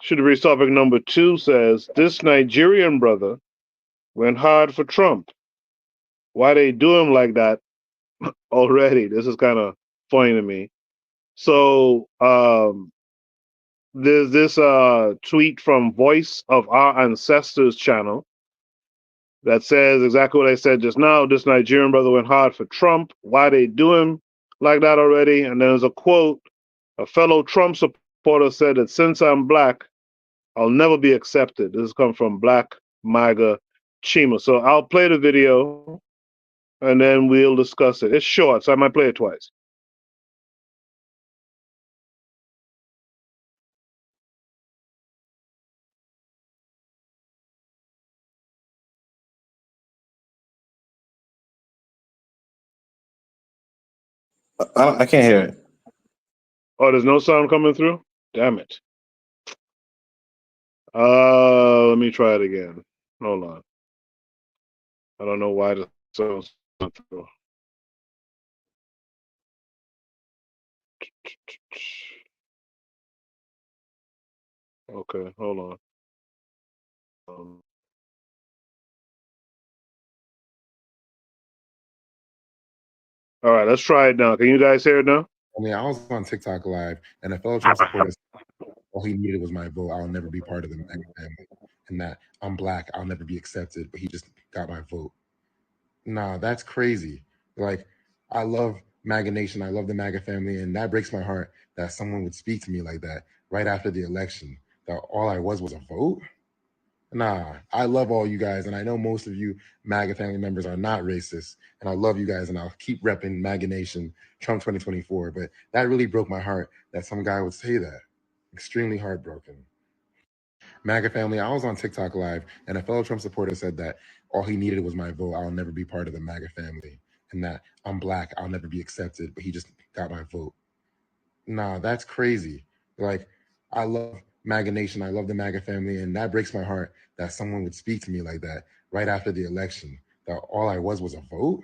Should be topic number 2 says this Nigerian brother went hard for Trump. Why they do him like that already? This is kind of funny to me. So there's this tweet from Voice of Our Ancestors channel that says exactly what I said just now. This Nigerian brother went hard for Trump. Why they do him like that already? And there's a quote. A fellow Trump supporter said that since I'm black, I'll never be accepted. This has come from Black MAGA Chima. So I'll play the video and then we'll discuss it. It's short, so I might play it twice. I can't hear it. Oh, there's no sound coming through? Damn it. Let me try it again. Hold on. I don't know why the sound's coming through. Okay, hold on. Um, all right, let's try it now. Can you guys hear it now? I mean, I was on TikTok live, and a fellow Trump supporter said, all he needed was my vote. I'll never be part of the MAGA family, and that I'm black. I'll never be accepted. But he just got my vote. Nah, that's crazy. Like, I love MAGA Nation. I love the MAGA family, and that breaks my heart that someone would speak to me like that right after the election. That all I was a vote. Nah, I love all you guys, and I know most of you MAGA family members are not racist, and I love you guys, and I'll keep repping MAGA Nation, Trump 2024. But that really broke my heart that some guy would say that. Extremely heartbroken. MAGA family, I was on TikTok live, and a fellow Trump supporter said that all he needed was my vote. I'll never be part of the MAGA family, and that I'm black. I'll never be accepted. But he just got my vote. Nah, that's crazy. Like, I love MAGA Nation. I love the MAGA family, and that breaks my heart that someone would speak to me like that right after the election. That all I was a vote.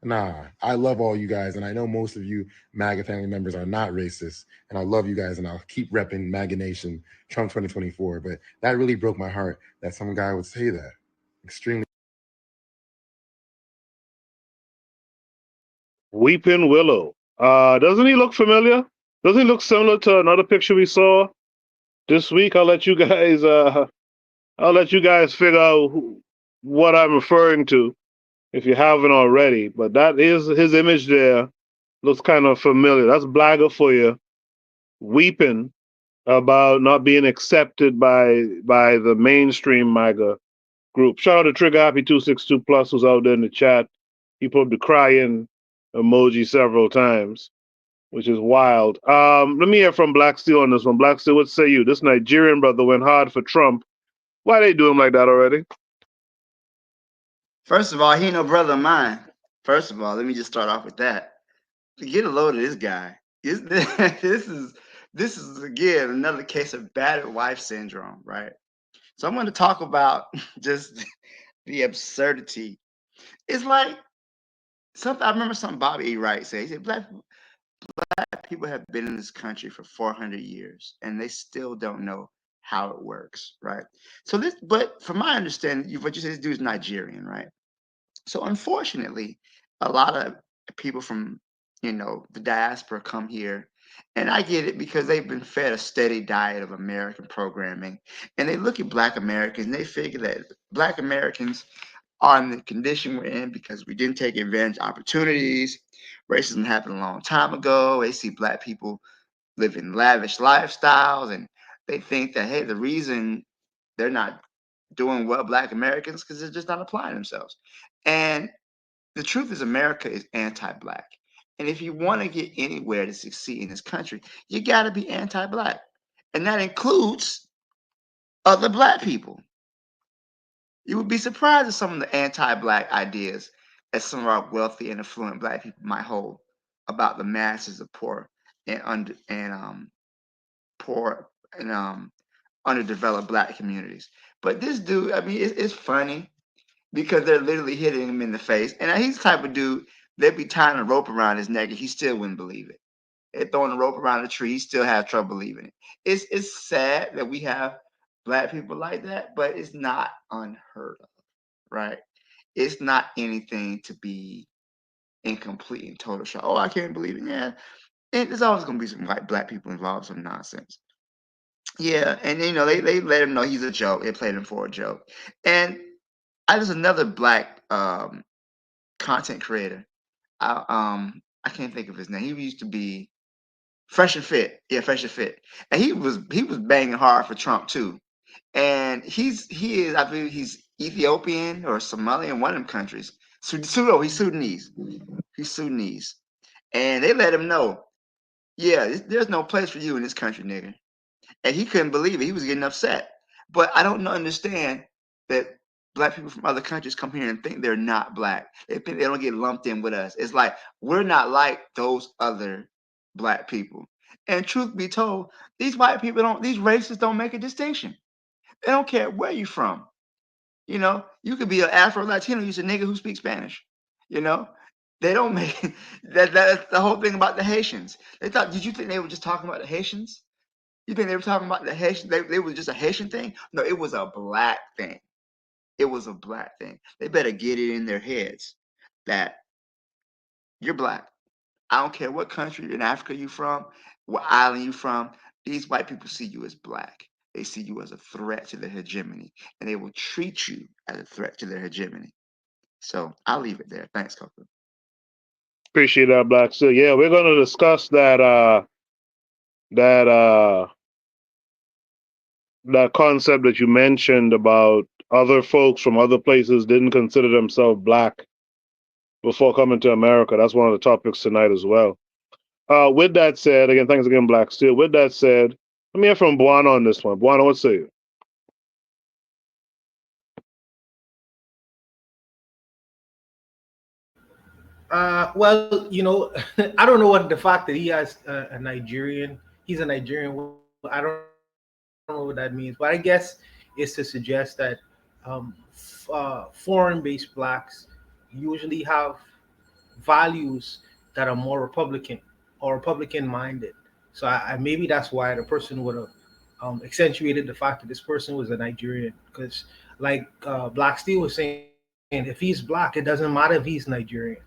Nah, I love all you guys, and I know most of you MAGA family members are not racist, and I love you guys, and I'll keep repping MAGA Nation, Trump 2024. But that really broke my heart that some guy would say that. Extremely. Weeping Willow. Doesn't he look familiar? Doesn't he look similar to another picture we saw this week? I'll let you guys. I'll let you guys figure out what I'm referring to if you haven't already. But that is his image there. Looks kind of familiar. That's Blagger for you, weeping about not being accepted by the mainstream MAGA group. Shout out to Trigger Happy 262 Plus who's out there in the chat. He put the crying emoji several times, which is wild. Let me hear from Black Steel on this one. Black Steel, what say you? This Nigerian brother went hard for Trump. Why they do him like that already? First of all, he ain't no brother of mine. First of all, let me just start off with that. Get a load of this guy. This is again another case of battered wife syndrome, right? So I'm going to talk about just the absurdity. It's like something I remember something Bobby E. Wright said. He said black people have been in this country for 400 years and they still don't know how it works, right? So this, but from my understanding, what you said, this dude is Nigerian, right? So unfortunately, a lot of people from the diaspora come here, and I get it because they've been fed a steady diet of American programming, and they look at Black Americans and they figure that Black Americans are in the condition we're in because we didn't take advantage of opportunities. Racism happened a long time ago. They see Black people living lavish lifestyles, and they think that, hey, the reason they're not doing well, Black Americans, because they're just not applying themselves. And the truth is, America is anti-Black. And if you want to get anywhere to succeed in this country, you got to be anti-Black. And that includes other Black people. You would be surprised at some of the anti-Black ideas that some of our wealthy and affluent Black people might hold about the masses of poor and poor and underdeveloped Black communities. But this dude, I mean, it's funny because they're literally hitting him in the face. And he's the type of dude, they'd be tying a rope around his neck and he still wouldn't believe it. They're throwing the rope around the tree. He still have trouble believing it. It's sad that we have black people like that, but it's not unheard of, right? It's not anything to be in complete and total shock. Oh, I can't believe it. Yeah, and there's always gonna be some white black people involved, some nonsense. Yeah, and they let him know he's a joke. They played him for a joke. And there's another black content creator. I can't think of his name. He used to be Fresh and Fit. Yeah, Fresh and Fit. And he was banging hard for Trump too. And he is, I believe he's Ethiopian or Somalian, one of them countries. He's Sudanese. He's Sudanese. And they let him know, yeah, there's no place for you in this country, nigga. And he couldn't believe it. He was getting upset. But I don't understand that black people from other countries come here and think they're not black. They think they don't get lumped in with us. It's like we're not like those other black people. And truth be told, these white people these racists don't make a distinction. They don't care where you're from. You could be an Afro Latino, you're a nigga who speaks Spanish. You know, they don't make that's the whole thing about the Haitians. Did you think they were just talking about the Haitians? You think they were talking about the Haitian? They was just a Haitian thing? No, it was a black thing. It was a black thing. They better get it in their heads that you're black. I don't care what country in Africa you from, what island you from. These white people see you as black. They see you as a threat to their hegemony, and they will treat you as a threat to their hegemony. So I'll leave it there. Thanks, Coco. Appreciate that, Black. So yeah, we're gonna discuss that that concept that you mentioned about other folks from other places didn't consider themselves black before coming to America. That's one of the topics tonight as well. With that said, again, thanks again, Black Steel. With that said, let me hear from Buana on this one. Buana, what say you? Well, I don't know what the fact that he has a Nigerian, he's a Nigerian. I don't know what that means, but I guess it's to suggest that foreign-based blacks usually have values that are more Republican or Republican-minded. So maybe that's why the person would have accentuated the fact that this person was a Nigerian, because like Black Steel was saying, if he's black, it doesn't matter if he's Nigerian.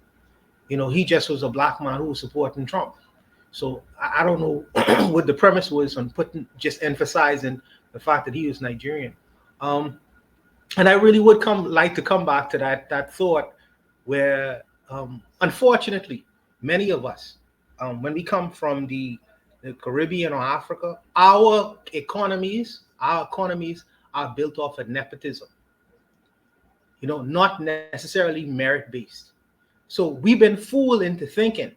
He just was a black man who was supporting Trump. So I don't know what the premise was on just emphasizing the fact that he was Nigerian. And I really would like to come back to that thought where, unfortunately, many of us, when we come from the Caribbean or Africa, our economies are built off of nepotism. Not necessarily merit based. So we've been fooled into thinking,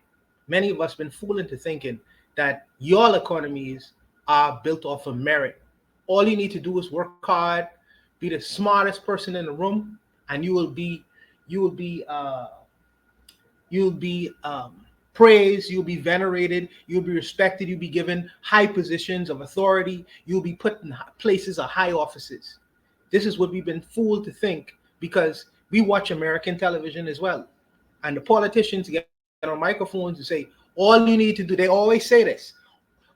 many of us been fooled into thinking that your economies are built off of merit. All you need to do is work hard, be the smartest person in the room, and you will be praised, you'll be venerated, you'll be respected, you'll be given high positions of authority, you'll be put in places of high offices. This is what we've been fooled to think, because we watch American television as well. And the politicians get on microphones and say, all you need to do, they always say this,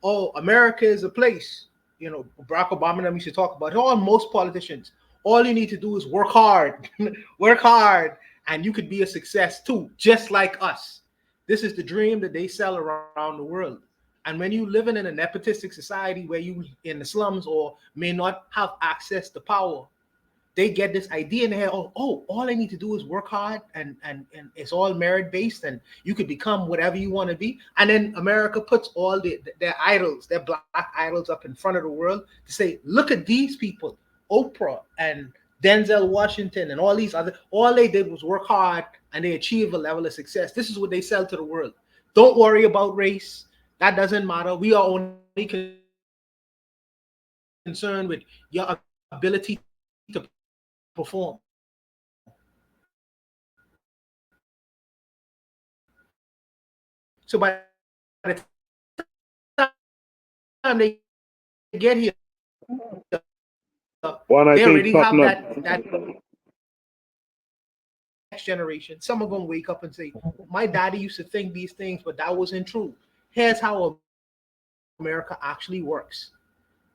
oh, America is a place, Barack Obama used to talk about it, most politicians, all you need to do is work hard, work hard, and you could be a success too, just like us. This is the dream that they sell around the world. And when you living in a nepotistic society where you in the slums or may not have access to power, they get this idea in their head, oh, all I need to do is work hard and it's all merit based and you could become whatever you want to be. And then America puts all their idols, their black idols up in front of the world to say, look at these people, Oprah and Denzel Washington and all these other, all they did was work hard and they achieved a level of success. This is what they sell to the world. Don't worry about race. That doesn't matter. We are only concerned with your ability to perform. So by the time they get here, they already have that next generation. Some of them wake up and say, my daddy used to think these things, but that wasn't true. here's how America actually works.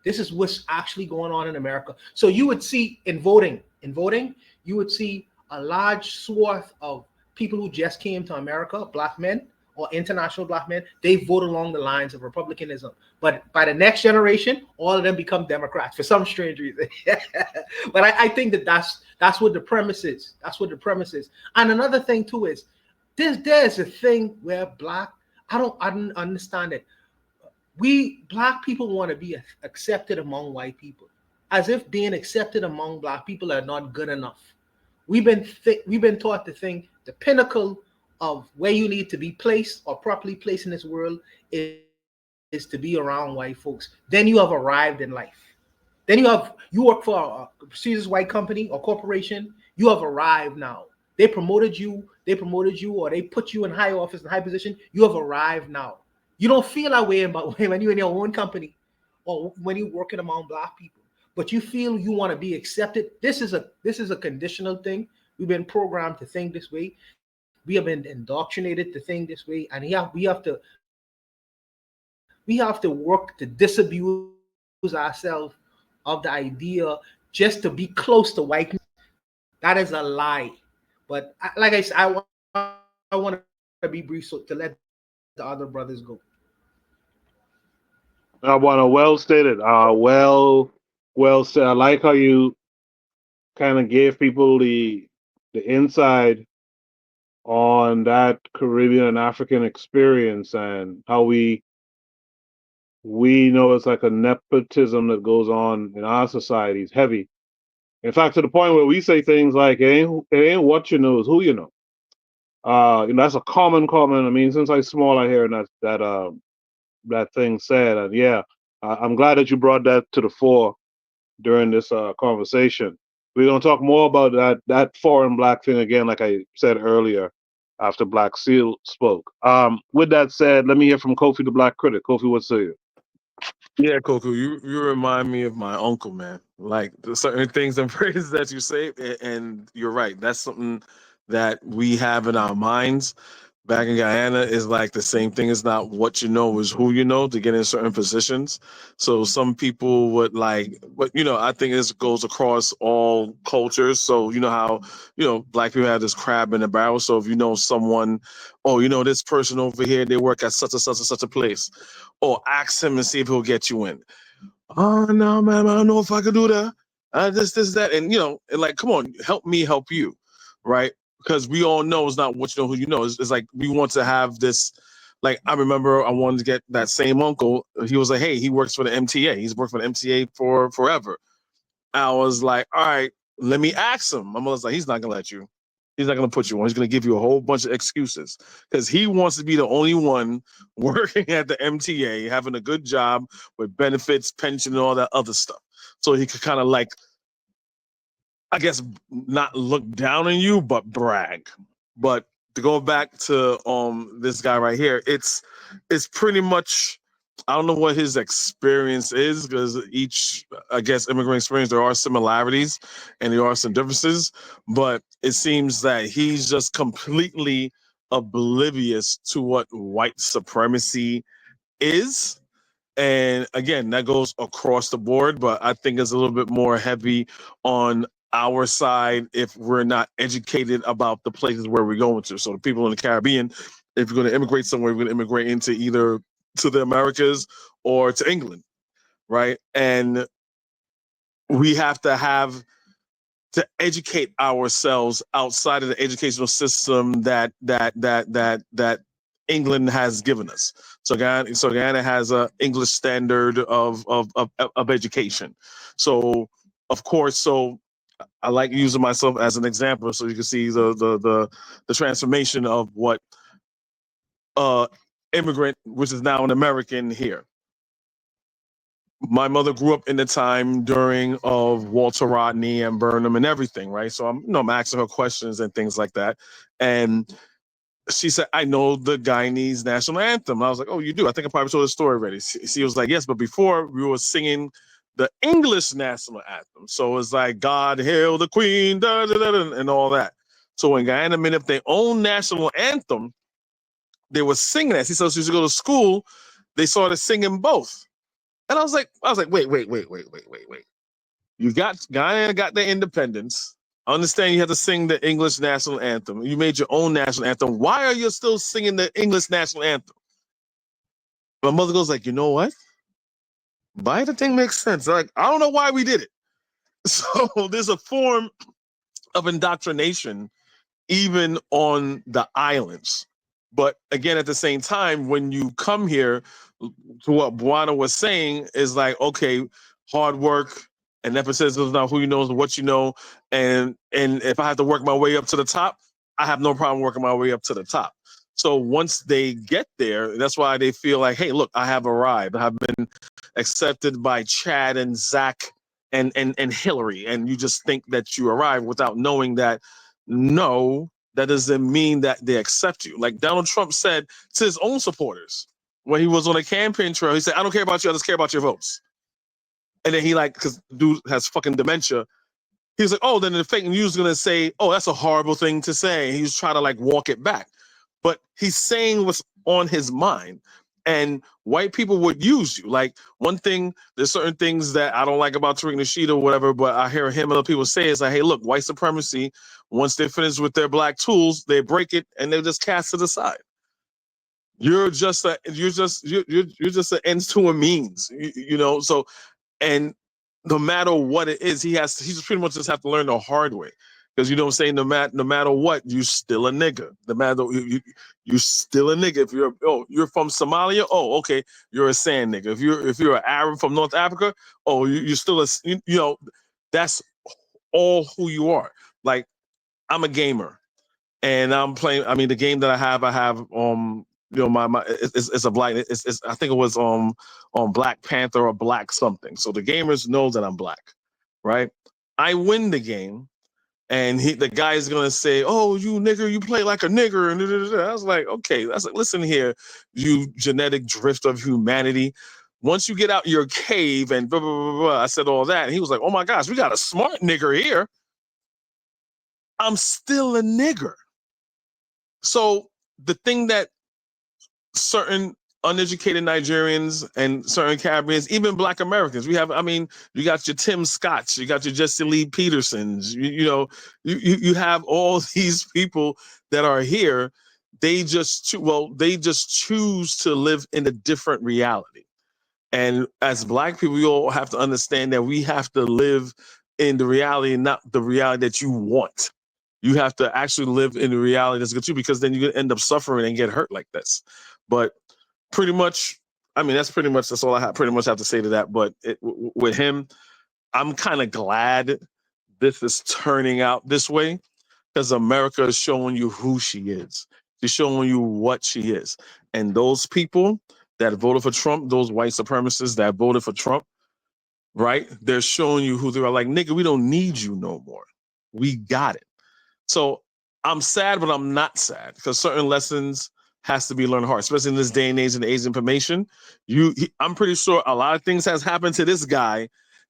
This is what's actually going on in America. So you would see in voting, you would see a large swath of people who just came to America, black men or international black men, they vote along the lines of republicanism. But by the next generation, all of them become Democrats for some strange reason. But I think that's what the premise is. That's what the premise is. And another thing too is there's a thing where I don't understand it. We black people want to be accepted among white people, as if being accepted among black people are not good enough. We've been taught to think the pinnacle of where you need to be placed or properly placed in this world is to be around white folks. Then you have arrived in life. Then you work for a prestigious white company or corporation. You have arrived now. They promoted you, or they put you in high office and high position. You have arrived now. You don't feel that way about when you're in your own company or when you're working among black people. But you feel you want to be accepted. This is a conditional thing. We've been programmed to think this way. We have been indoctrinated to think this way, and we have to work to disabuse ourselves of the idea just to be close to whiteness. That is a lie. But like I said, I want to be brief so to let the other brothers go. I want to well stated. Well said. I like how you kind of gave people the inside on that Caribbean and African experience and how we know it's like a nepotism that goes on in our societies, heavy. In fact, to the point where we say things like, it ain't what you know, it's who you know. That's a common. I mean, since I small, I hear that thing said, and yeah, I'm glad that you brought that to the fore during this conversation. We're gonna talk more about that foreign black thing again, like I said earlier, after Black Seal spoke. With that said, let me hear from Kofi, the Black Critic. Kofi, what say you? Yeah, Coco, you remind me of my uncle, man. Like there's certain things and phrases that you say, and you're right. That's something that we have in our minds. Back in Guyana is like the same thing. It's not what you know, is who you know to get in certain positions. So some people would like, but I think this goes across all cultures. So you know how black people have this crab in the barrel. So if you know someone, oh, this person over here, they work at such and such and such a place, or ask him and see if he'll get you in. Oh no, man, I don't know if I could do that. This, that, and and like, come on, help me, help you, right? Because we all know it's not what you know, who you know. It's like we want to have this. Like I remember, I wanted to get that same uncle. He was like, hey, he works for the MTA. He's worked for the MTA for forever. I was like, all right, let me ask him. My mother's like, he's not gonna let you. He's not gonna put you on. He's gonna give you a whole bunch of excuses because he wants to be the only one working at the MTA, having a good job with benefits, pension, and all that other stuff. So he could kind of like, I guess, not look down on you, but brag. But to go back to this guy right here, it's pretty much, I don't know what his experience is because each, I guess, immigrant experience, there are similarities and there are some differences, but it seems that he's just completely oblivious to what white supremacy is. And again, that goes across the board, but I think it's a little bit more heavy on our side if we're not educated about the places where we're going to. So the people in the Caribbean, if you're going to immigrate somewhere, we're going to immigrate into either to the Americas or to England, right? And we have to educate ourselves outside of the educational system that England has given us. So Guyana has a English standard of education. So of course, so I like using myself as an example so you can see the transformation of what immigrant, which is now an American here. My mother grew up in the time during of Walter Rodney and Burnham and everything, right? So I'm asking her questions and things like that. And she said, I know the Guyanese national anthem. I was like, oh, you do? I think I probably told the story already. She was like, yes, but before we were singing the English national anthem. So it's like, God hail the Queen, da, da, da, and all that. So when Guyana made up their own national anthem, they were singing that. He said she used to go to school. They started singing both. And I was like, wait. You got Guyana got their independence. I understand you have to sing the English national anthem. You made your own national anthem. Why are you still singing the English national anthem? My mother goes like, you know what? Why the thing makes sense? Like, I don't know why we did it. So there's a form of indoctrination even on the islands. But again, at the same time, when you come here, to what Buana was saying is like, okay, hard work and emphasis is not who you know is what you know. And if I have to work my way up to the top, I have no problem working my way up to the top. So once they get there, that's why they feel like, hey, look, I have arrived. I have been accepted by Chad and Zach and Hillary. And you just think that you arrived without knowing that no, that doesn't mean that they accept you. Like Donald Trump said to his own supporters when he was on a campaign trail, he said, I don't care about you, I just care about your votes. And then he like, because dude has fucking dementia, he was like, oh, then the fake news is going to say, oh, that's a horrible thing to say. And he was trying to like walk it back. But he's saying what's on his mind. And white people would use you. Like one thing, there's certain things that I don't like about Tariq Nasheed or whatever, but I hear him and other people say is like, hey, look, white supremacy, once they're finished with their black tools, they break it and they just cast it aside. You're just an ends to a means, you know. So, and no matter what it is, he just pretty much just have to learn the hard way. Because you know what I'm saying, no matter what, you still a nigga. No matter you still a nigga. If you're from Somalia, oh okay, you're a sand nigga. If you're an Arab from North Africa, oh you're still you know, that's all who you are. Like I'm a gamer, and I'm playing. I mean, the game that I have you know, my it's a black. It's I think it was on Black Panther or Black something. So the gamers know that I'm black, right? I win the game. And the guy's gonna say, "Oh, you nigger, you play like a nigger." And I was like, "Okay." I was like, "Listen here, you genetic drift of humanity. Once you get out your cave and blah blah blah blah," I said all that, and he was like, "Oh my gosh, we got a smart nigger here." I'm still a nigger. So the thing that certain uneducated Nigerians and certain Caribbeans, even Black Americans, we have. I mean, you got your Tim Scotts, you got your Jesse Lee Petersons. You know, you have all these people that are here. They just choose to live in a different reality. And as Black people, we all have to understand that we have to live in the reality, not the reality that you want. You have to actually live in the reality that's good to you, because then you're gonna end up suffering and get hurt like this. But pretty much, I mean, that's all I pretty much have to say to that. But with him, I'm kind of glad this is turning out this way, because America is showing you who she is. She's showing you what she is. And those people that voted for Trump, those white supremacists that voted for Trump, right? They're showing you who they are. Like, nigga, we don't need you no more. We got it. So I'm sad, but I'm not sad, because certain lessons has to be learned hard, especially in this day and age in the age of information. I'm pretty sure a lot of things has happened to this guy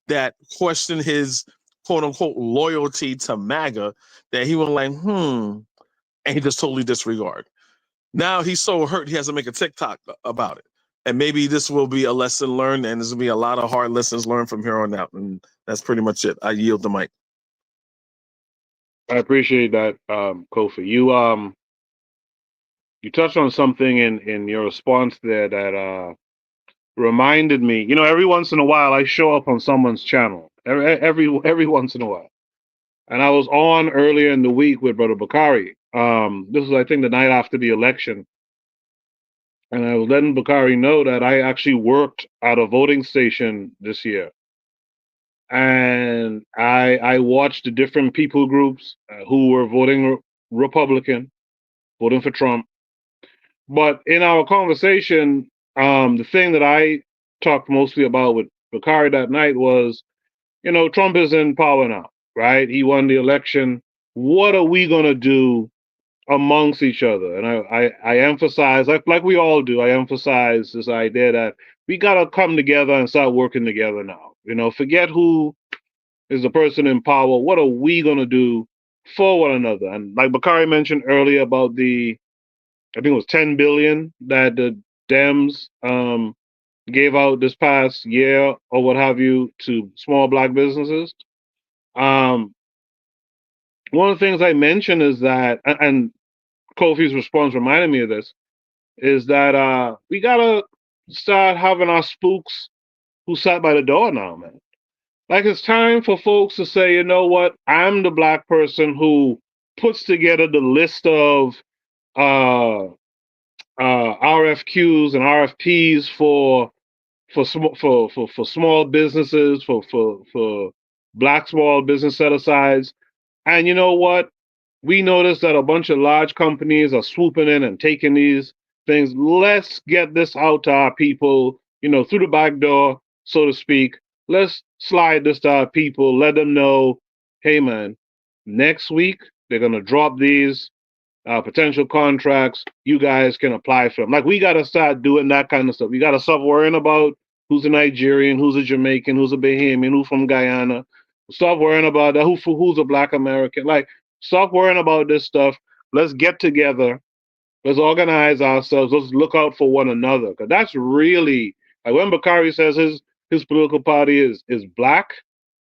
that question his quote unquote loyalty to MAGA, that he was like, and he just totally disregard. Now he's so hurt he has to make a TikTok about it. And maybe this will be a lesson learned, and there's gonna be a lot of hard lessons learned from here on out. And that's pretty much it. I yield the mic. I appreciate that, Kofi. You touched on something in your response there that reminded me. You know, every once in a while I show up on someone's channel. Every once in a while. And I was on earlier in the week with Brother Bakari. This was, I think, the night after the election. And I was letting Bakari know that I actually worked at a voting station this year. And I watched the different people groups who were voting Republican, voting for Trump. But in our conversation, the thing that I talked mostly about with Bakari that night was, you know, Trump is in power now, right? He won the election. What are we going to do amongst each other? And I emphasize, like we all do, I emphasize this idea that we got to come together and start working together now. You know, forget who is the person in power. What are we going to do for one another? And like Bakari mentioned earlier about the I think it was 10 billion that the Dems gave out this past year or what have you to small black businesses. Um, one of the things I mentioned is that, and Kofi's response reminded me of this, is that we gotta start having our spooks who sat by the door now, man. Like it's time for folks to say, you know what, I'm the black person who puts together the list of RFQs and RFPs for small businesses, for black small business set asides. And you know what? We noticed that a bunch of large companies are swooping in and taking these things. Let's get this out to our people, through the back door, so to speak. Let's slide this to our people. Let them know, hey man, next week they're gonna drop these potential contracts. You guys can apply for them. Like we gotta start doing that kind of stuff. We gotta stop worrying about who's a Nigerian, who's a Jamaican, who's a Bahamian, who's from Guyana. Stop worrying about that. Who's a Black American? Like stop worrying about this stuff. Let's get together. Let's organize ourselves. Let's look out for one another. Cause that's really like when Bakari says his political party is black.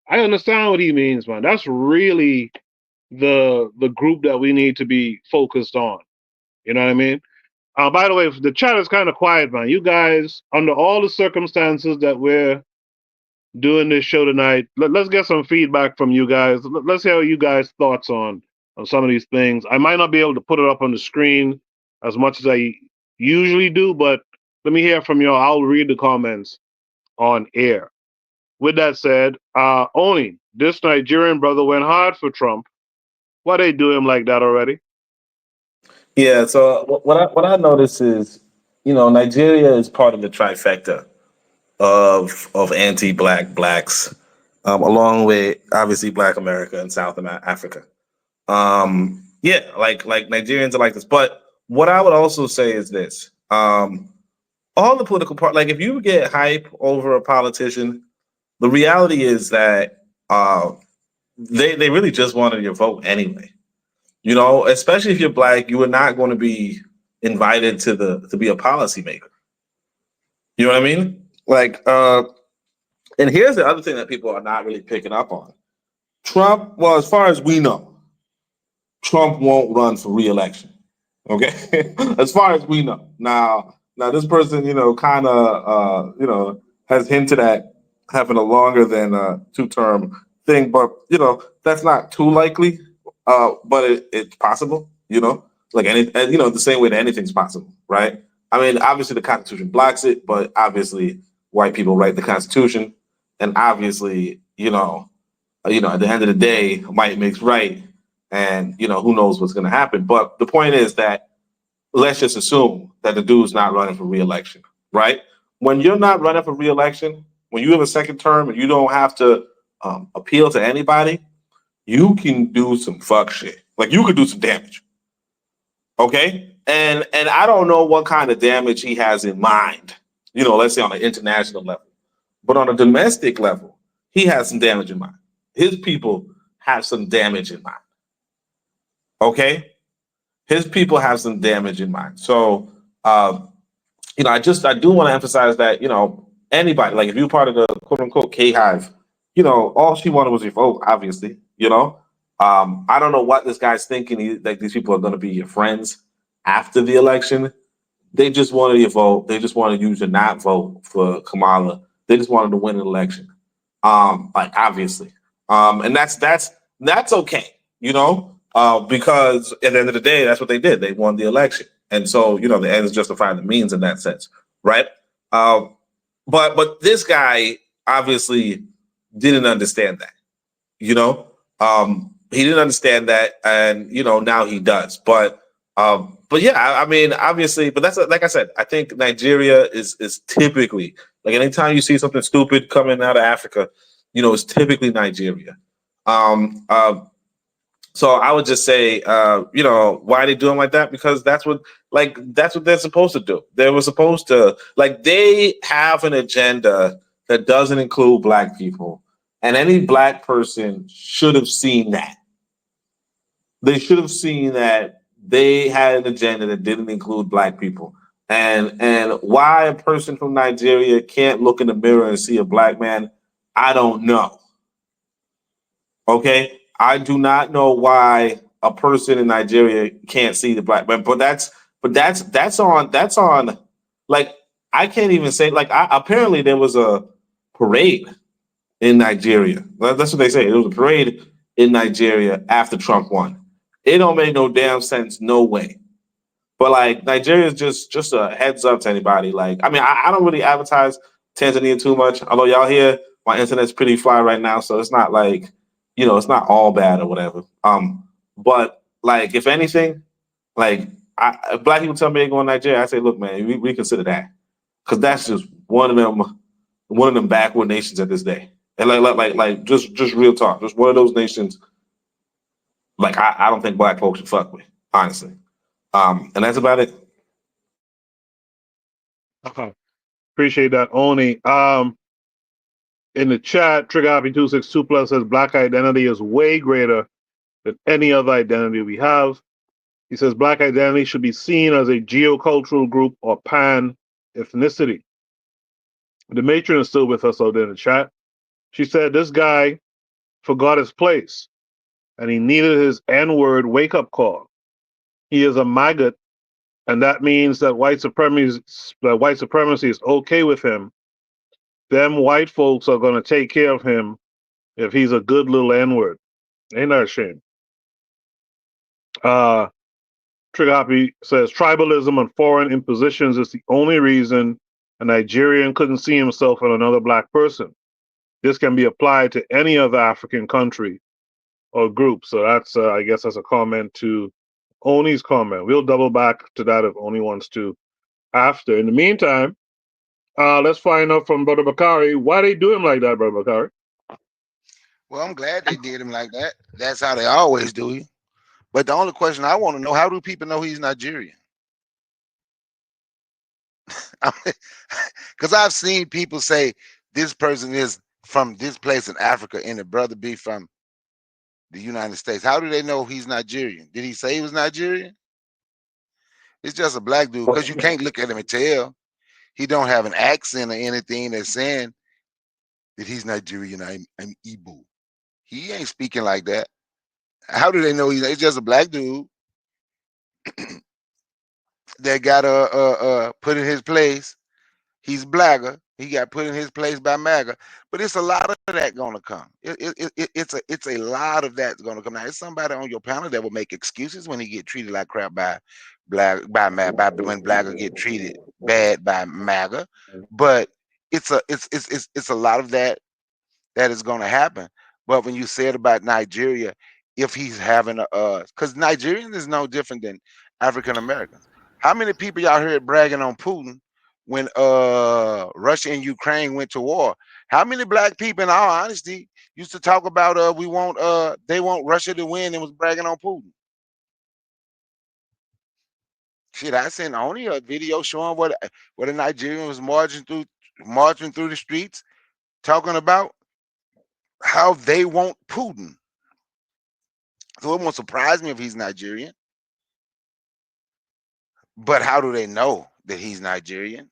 I understand what he means, man. That's really the group that we need to be focused on. You know what I mean? By the way, the chat is kind of quiet, man. You guys, under all the circumstances that we're doing this show tonight, let's get some feedback from you guys. Let's hear you guys' thoughts on some of these things. I might not be able to put it up on the screen as much as I usually do, but let me hear from y'all. I'll read the comments on air. With that said, Oni, this Nigerian brother went hard for Trump. Why they do him like that already? Yeah. So what I notice is, Nigeria is part of the trifecta of anti-black blacks, along with obviously Black America and South Africa. Yeah, like Nigerians are like this. But what I would also say is this: all the political part, like if you get hype over a politician, the reality is that they really just wanted your vote anyway. Especially if you're black, you are not going to be invited to be a policymaker. You know what I mean? Like, and here's the other thing that people are not really picking up on. Trump, well, as far as we know, Trump won't run for re-election. Okay, as far as we know. Now this person, kind of, has hinted at having a longer than two-term thing, but that's not too likely. But it's possible. Like the same way that anything's possible, right? I mean, obviously the Constitution blocks it, but obviously white people write the Constitution, and obviously, at the end of the day, might makes right, and who knows what's going to happen. But the point is that let's just assume that the dude's not running for re-election, right? When you're not running for re-election, when you have a second term and you don't have to appeal to anybody, you can do some fuck shit. Like you could do some damage. Okay? And I don't know what kind of damage he has in mind, let's say on an international level. But on a domestic level, he has some damage in mind. His people have some damage in mind. Okay? His people have some damage in mind. So, I do want to emphasize that, anybody, like if you're part of the quote unquote K Hive, all she wanted was your vote, obviously, I don't know what this guy's thinking. Like these people are going to be your friends after the election. They just wanted your vote. They just wanted you to not vote for Kamala. They just wanted to win an election. Obviously. And that's okay, because at the end of the day, that's what they did. They won the election. And so, the ends justify the means in that sense, right? But this guy obviously didn't understand that, he didn't understand that, and now he does. But yeah, I mean, obviously, but that's like I said, I think Nigeria is typically like anytime you see something stupid coming out of Africa, it's typically Nigeria. So I would just say, why are they doing like that? Because that's what they're supposed to do. They were supposed to, they have an agenda that doesn't include black people. And any black person should have seen that. They should have seen that they had an agenda that didn't include black people. And why a person from Nigeria can't look in the mirror and see a black man, I don't know. Okay, I do not know why a person in Nigeria can't see the black man, but that's on like I can't even say like apparently there was a parade in Nigeria. That's what they say. There was a parade in Nigeria after Trump won. It don't make no damn sense, no way. But like Nigeria is just a heads up to anybody. Like I mean, I don't really advertise Tanzania too much. Although y'all here, my internet's pretty fly right now, so it's not like it's not all bad or whatever. But like if anything, like if black people tell me they're going to Nigeria, I say, look, man, we consider that because that's just one of them backward nations at this day. And like just real talk, just one of those nations. Like I don't think black folks should fuck with, honestly. And that's about it. Appreciate that, Oni. In the chat, Trigger Happy 262 Plus says black identity is way greater than any other identity we have. He says black identity should be seen as a geocultural group or pan ethnicity. The matron is still with us out there in the chat. She said this guy forgot his place and he needed his N-word wake-up call. He is a maggot, and that means that white supremacy is okay with him. Them white folks are going to take care of him if he's a good little N-word. Ain't that a shame? Trigger Happy says tribalism and foreign impositions is the only reason a Nigerian couldn't see himself in another black person. This can be applied to any other African country or group. So that's, I guess, that's a comment to Oni's comment. We'll double back to that if Oni wants to after. In the meantime, let's find out from Brother Bakari why they do him like that, Brother Bakari. Well, I'm glad they did him like that. That's how they always do you. But the only question I want to know, how do people know he's Nigerian? Because I've seen people say this person is from this place in Africa and the brother be from the United States. How do they know he's Nigerian? Did he say he was Nigerian? It's just a black dude because you can't look at him and tell. He don't have an accent or anything that's saying that he's Nigerian. I'm Igbo. He ain't speaking like that. How do they know he's just a black dude that got put in his place? He's blacker. He got put in his place by MAGA. But it's a lot of that gonna come. It's a lot of that's gonna come. Now, it's somebody on your panel that will make excuses when he get treated like crap by when black get treated bad by MAGA. But it's a lot of that is gonna happen. But when you said about Nigeria, if he's having because Nigerians is no different than African Americans. How many people y'all heard bragging on Putin when Russia and Ukraine went to war? How many black people, in all honesty, used to talk about they want Russia to win and was bragging on Putin? Shit, I sent only a video showing what a Nigerian was marching through the streets, talking about how they want Putin. So it won't surprise me if he's Nigerian. But how do they know that he's Nigerian?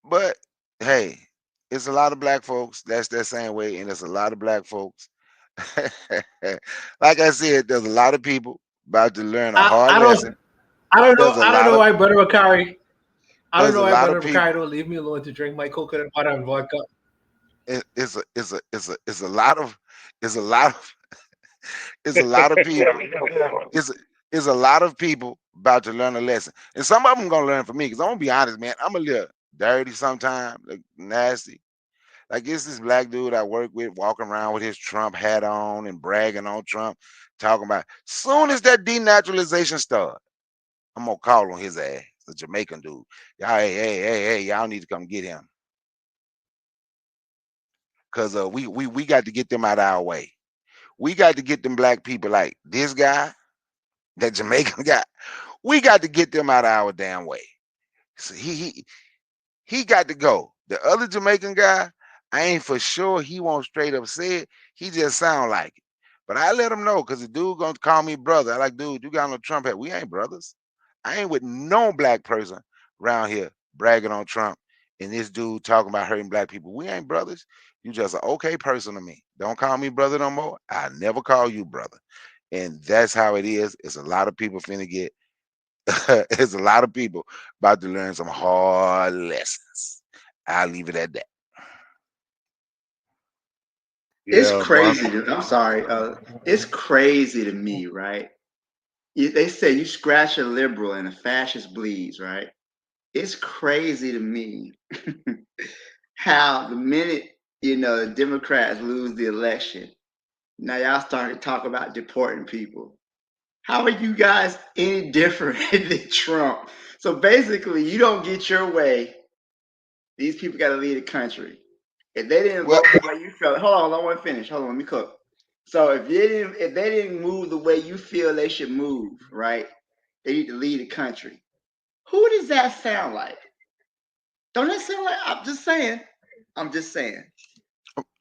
But hey, it's a lot of black folks that's that same way, and there's a lot of black folks. Like I said, there's a lot of people about to learn a hard lesson. I don't know. There's a I don't lot know of why Brother Bakari. I don't there's know a why lot Brother of people. Bakari don't leave me alone to drink my coconut water and vodka. It's a lot of it's a lot of it's a lot of people. It's a lot of people about to learn a lesson, and some of them gonna learn from me. Because I'm gonna be honest, man, I'm a little dirty sometimes, like nasty. Like it's this black dude I work with walking around with his Trump hat on and bragging on Trump, talking about soon as that denaturalization start, I'm gonna call on his ass, the Jamaican dude. Y'all, hey, y'all need to come get him. Cause we got to get them out of our way. We got to get them black people like this guy, that Jamaican guy. We got to get them out of our damn way. So he got to go. The other Jamaican guy, I ain't for sure he won't straight up say it. He just sound like it. But I let him know because the dude gonna call me brother. I like, dude, you got no Trump hat. We ain't brothers. I ain't with no black person around here bragging on Trump and this dude talking about hurting black people. We ain't brothers. You just an okay person to me. Don't call me brother no more. I never call you brother. And that's how it is. It's a lot of people finna get it's a lot of people about to learn some hard lessons. I'll leave it at that. It's Yeah, well, crazy. I'm sorry. It's crazy to me, right? They say you scratch a liberal and a fascist bleeds, right? It's crazy to me how the minute the Democrats lose the election, now y'all starting to talk about deporting people. How are you guys any different than Trump? So basically, you don't get your way, these people got to leave the country. If they didn't Well, vote the way you felt, hold on, I want to finish. Hold on, let me cook. So if they didn't move the way you feel they should move, right? They need to leave the country. Who does that sound like? Don't that sound like? I'm just saying. I'm just saying.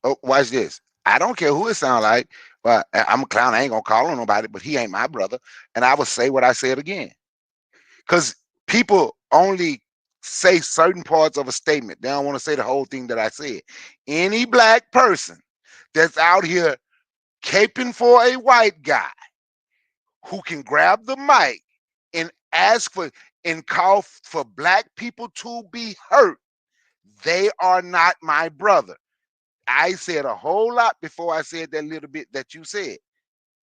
oh, watch this. I don't care who it sound like, but I'm a clown. I ain't gonna call on nobody, but he ain't my brother. And I will say what I said again. Because people only say certain parts of a statement. They don't want to say the whole thing that I said. Any black person that's out here caping for a white guy who can grab the mic and ask for and call for black people to be hurt, they are not my brother. I said a whole lot before I said that little bit that you said.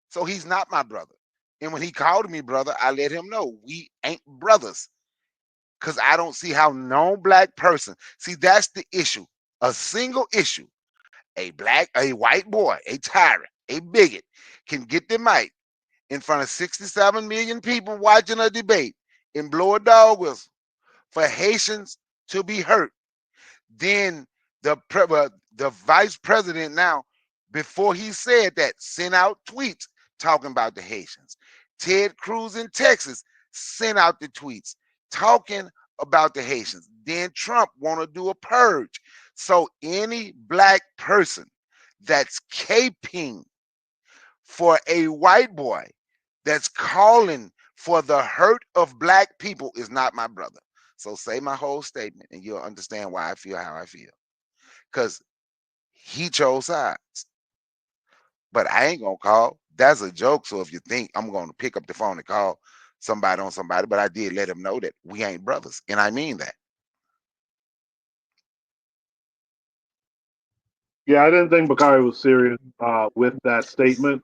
So he's not my brother. And when he called me brother, I let him know we ain't brothers. Because I don't see how no black person, see, that's the issue. A single issue. A white boy, a tyrant, a bigot can get the mic in front of 67 million people watching a debate and blow a dog whistle for Haitians to be hurt. Then the vice president now, before he said that, sent out tweets talking about the Haitians. Ted Cruz in Texas sent out the tweets talking about the Haitians. Then Trump want to do a purge. So any black person that's caping for a white boy that's calling for the hurt of black people is not my brother. So say my whole statement and you'll understand why I feel how I feel. Because he chose sides. But I ain't gonna call. That's a joke. So if you think I'm gonna pick up the phone and call somebody on somebody, but I did let him know that we ain't brothers. And I mean that. yeah, I didn't think Bakari was serious with that statement.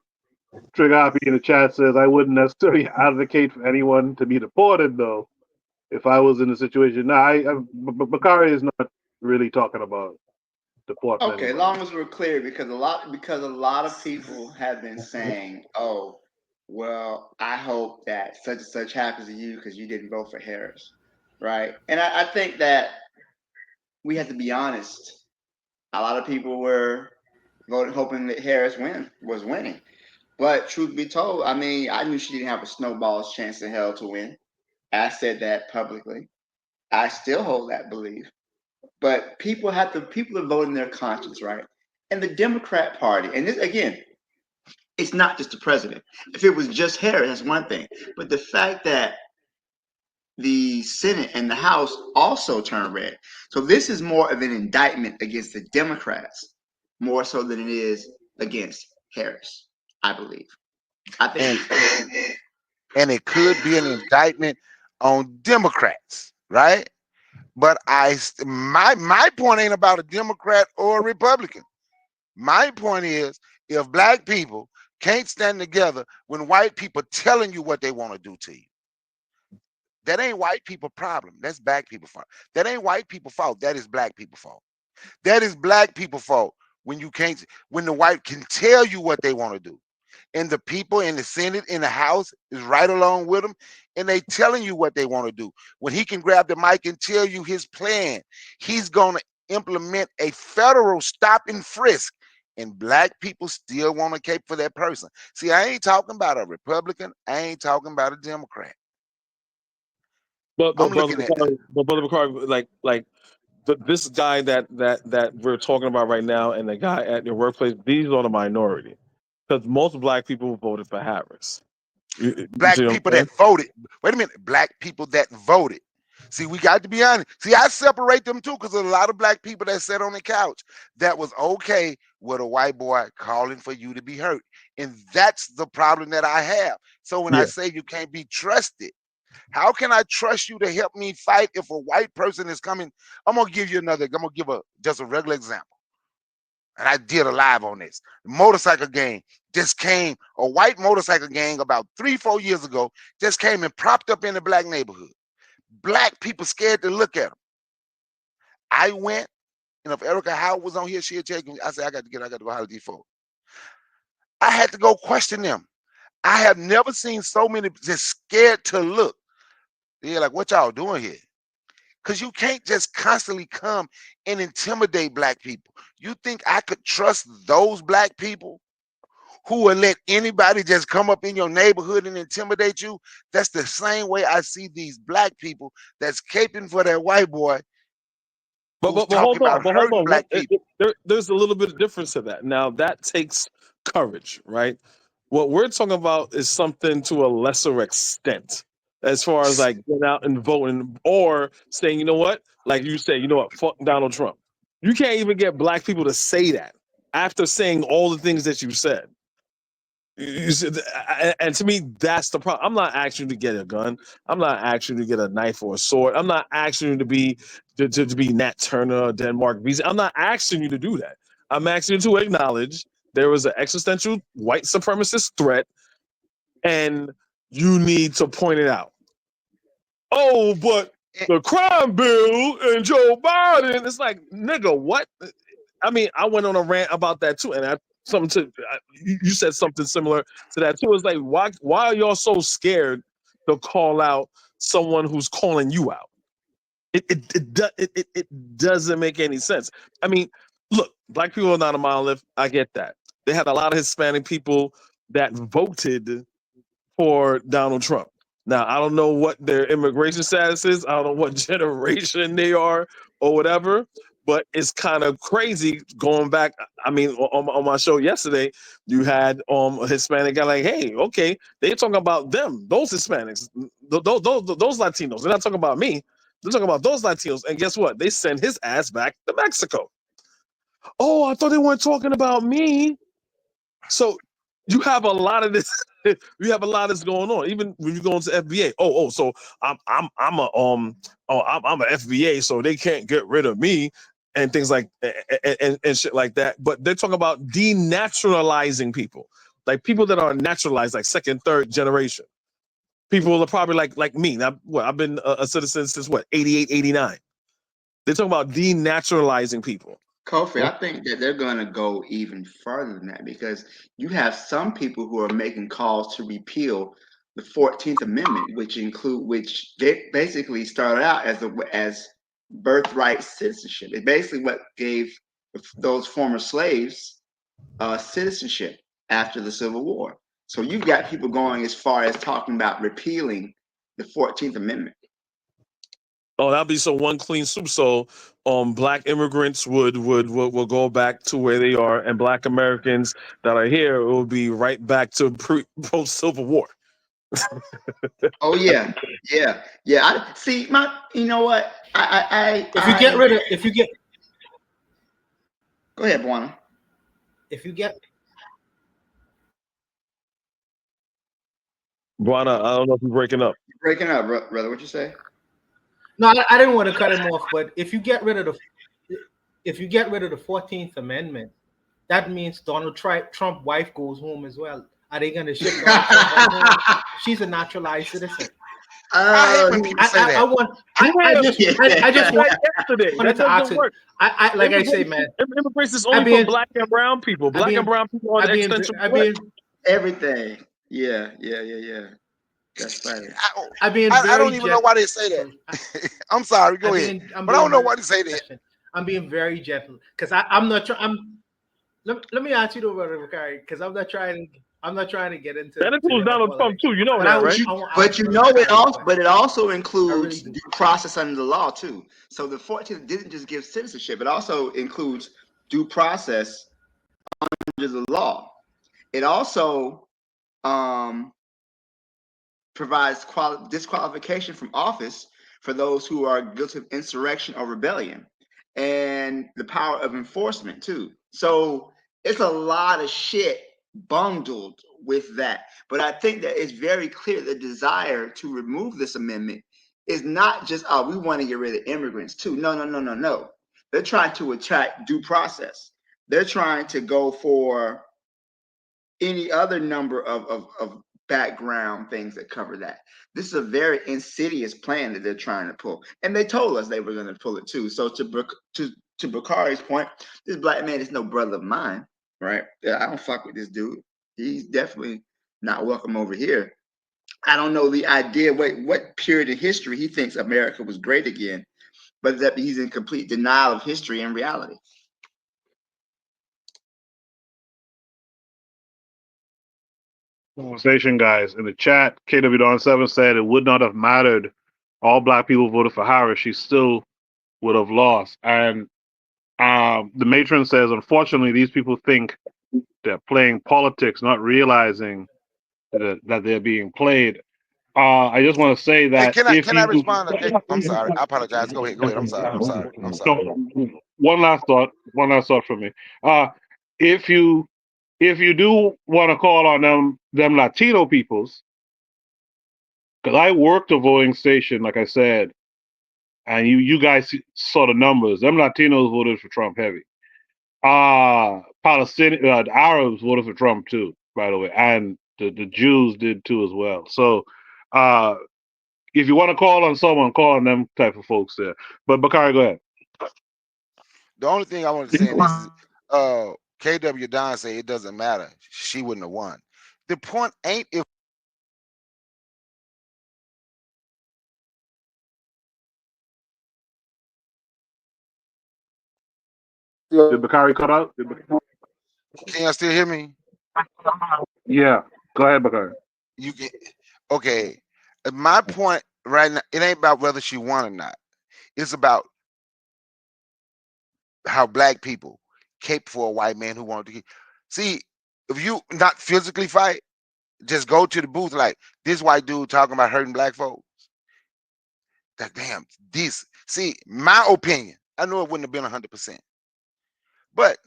Trigger Happy in the chat says I wouldn't necessarily advocate for anyone to be deported though. If I was in the situation, now Bakari is not really talking about deporting Okay, as anybody. long as we're clear, because a lot of people have been saying, "Oh, well, I hope that such and such happens to you because you didn't vote for Harris," right? And I think that we have to be honest. A lot of people were voting, hoping that Harris was winning. But truth be told, I mean, I knew she didn't have a snowball's chance in hell to win. I said that publicly. I still hold that belief. But people are voting their conscience, right? And the Democrat Party, and this again, it's not just the president. If it was just Harris, that's one thing. But the fact that the Senate and the House also turned red. So this is more of an indictment against the Democrats, more so than it is against Harris, I believe. I And think. and it could be an indictment on Democrats, right? But my point ain't about a Democrat or a Republican. My point is if black people can't stand together when white people telling you what they want to do to you, that ain't white people problem. That's black people fault. That ain't white people fault. That is black people fault. That is black people fault when you can't when the white can tell you what they want to do. And the people in the Senate, in the House, is right along with them, and they telling you what they want to do. When he can grab the mic and tell you his plan, he's gonna implement a federal stop and frisk, and black people still want to cape for that person. See, I ain't talking about a Republican. I ain't talking about a Democrat. But I'm looking at that. brother Bakari, this guy that we're talking about right now, and the guy at your workplace, these are the minority. because most black people voted for Harris. You Black see what I'm people saying? that voted. Wait a minute. Black people that voted. See, we got to be honest. See, I separate them too, because there's a lot of black people that sat on the couch that was okay with a white boy calling for you to be hurt. And that's the problem that I have. So when I Yeah. say you can't be trusted, how can I trust you to help me fight if a white person is coming? I'm gonna give just a regular example. And I did a live on this. The motorcycle gang just came, a white motorcycle gang about 3-4 years ago, just came and propped up in the black neighborhood. Black people scared to look at them. I went, and if Erica Howard was on here, she'd take me. I said, I got to go holler at these folks. I had to go question them. I have never seen so many just scared to look. They're like, what y'all doing here? Because you can't just constantly come and intimidate black people. You think I could trust those black people who will let anybody just come up in your neighborhood and intimidate you? That's the same way I see these black people that's caping for that white boy But who's hold talking on, about hurting black people. There's a little bit of difference to that. Now that takes courage, right? What we're talking about is something to a lesser extent, as far as like getting out and voting or saying, you know what, like you say, you know what, fuck Donald Trump. You can't even get black people to say that after saying all the things that you said. And to me, that's the problem. I'm not asking you to get a gun. I'm not asking you to get a knife or a sword. I'm not asking you to be Nat Turner or Denmark Visa. I'm not asking you to do that. I'm asking you to acknowledge there was an existential white supremacist threat, and you need to point it out. Oh, but the crime bill and Joe Biden. It's like, nigga, what? I mean, I went on a rant about that too, and you said something similar to that too. It's like, why are y'all so scared to call out someone who's calling you out? It doesn't make any sense. I mean, look, black people are not a monolith. I get that. They had a lot of Hispanic people that voted for Donald Trump. Now, I don't know what their immigration status is. I don't know what generation they are or whatever, but it's kind of crazy going back. I mean, on my show yesterday, you had a Hispanic guy like, hey, okay, they're talking about them, those Hispanics, those Latinos. They're not talking about me. They're talking about those Latinos. And guess what? They sent his ass back to Mexico. Oh, I thought they weren't talking about me. So you have a lot of this. You have a lot of this going on. Even when you go into FBA. So I'm a FBA, so they can't get rid of me and things like and shit like that. But they're talking about denaturalizing people, like people that are naturalized, like second, third generation. People are probably like me. Now, I've been a citizen since 88, 89. They're talking about denaturalizing people. Kofi, I think that they're going to go even further than that, because you have some people who are making calls to repeal the 14th Amendment, which they basically started out as birthright citizenship. It basically what gave those former slaves citizenship after the Civil War. So you've got people going as far as talking about repealing the 14th Amendment. Oh, that'd be so one clean soup. So, black immigrants would go back to where they are, and black Americans that are here will be right back to post Civil War. Oh yeah, yeah, yeah. I see. You know what? If you get rid of, Go ahead, Buana. If you get Buana, I don't know if you're breaking up. You're breaking up, brother. What you say? No, I didn't want to cut him off, but if you get rid of the 14th Amendment, that means Donald Trump wife goes home as well. Are they going to ship Donald Trump home? She's a naturalized citizen. I hate when people say that. I just want yesterday. wanted to ask it. Like I say, man, immigration is only for black and brown people. Black and brown people are the extension. Everything. Yeah. That's funny. I don't even know why they say that. I'm sorry. Go ahead. But I don't know why they say that. I'm being very gentle because I'm not trying. Let me ask you though, brother Ricardo, because I'm not trying to get into that includes Donald Trump too. You know that, right? But you know it also includes due process under the law too. So the 14th didn't just give citizenship; it also includes due process under the law. It also provides disqualification from office for those who are guilty of insurrection or rebellion, and the power of enforcement too. So it's a lot of shit bundled with that. But I think that it's very clear the desire to remove this amendment is not just, oh, we want to get rid of immigrants too. No. They're trying to attack due process. They're trying to go for any other number of background things that cover that. This is a very insidious plan that they're trying to pull, and they told us they were going to pull it too. So to Bakari's point, this black man is no brother of mine, right? I don't fuck with this dude. He's definitely not welcome over here. I don't know the idea what period in history he thinks America was great again, but that he's in complete denial of history and reality. Conversation, guys. In the chat, KW Don 7 said it would not have mattered. All black people voted for Harris. She still would have lost. And the matron says, unfortunately, these people think they're playing politics, not realizing that they're being played. I just want to say Hey, that if can I you respond? I'm sorry. I apologize. Go ahead. Go ahead. I'm sorry. one last thought from me. If you do want to call on them Latino peoples, because I worked a voting station, like I said, and you guys saw the numbers. Them Latinos voted for Trump heavy. Palestinian Arabs voted for Trump too, by the way, and the Jews did too as well. So, if you want to call on someone, call on them type of folks there. But Bakari, go ahead. The only thing I wanted to say in this is KW Don say it doesn't matter. She wouldn't have won. The point ain't if Did Bakari cut out? can you still hear me? Yeah. Go ahead, Bakari. You can okay. My point right now, it ain't about whether she won or not. It's about how black people cape for a white man who wanted to see if you not physically fight, just go to the booth like this white dude talking about hurting black folks. That damn this. See, my opinion, I know it wouldn't have been 100%, but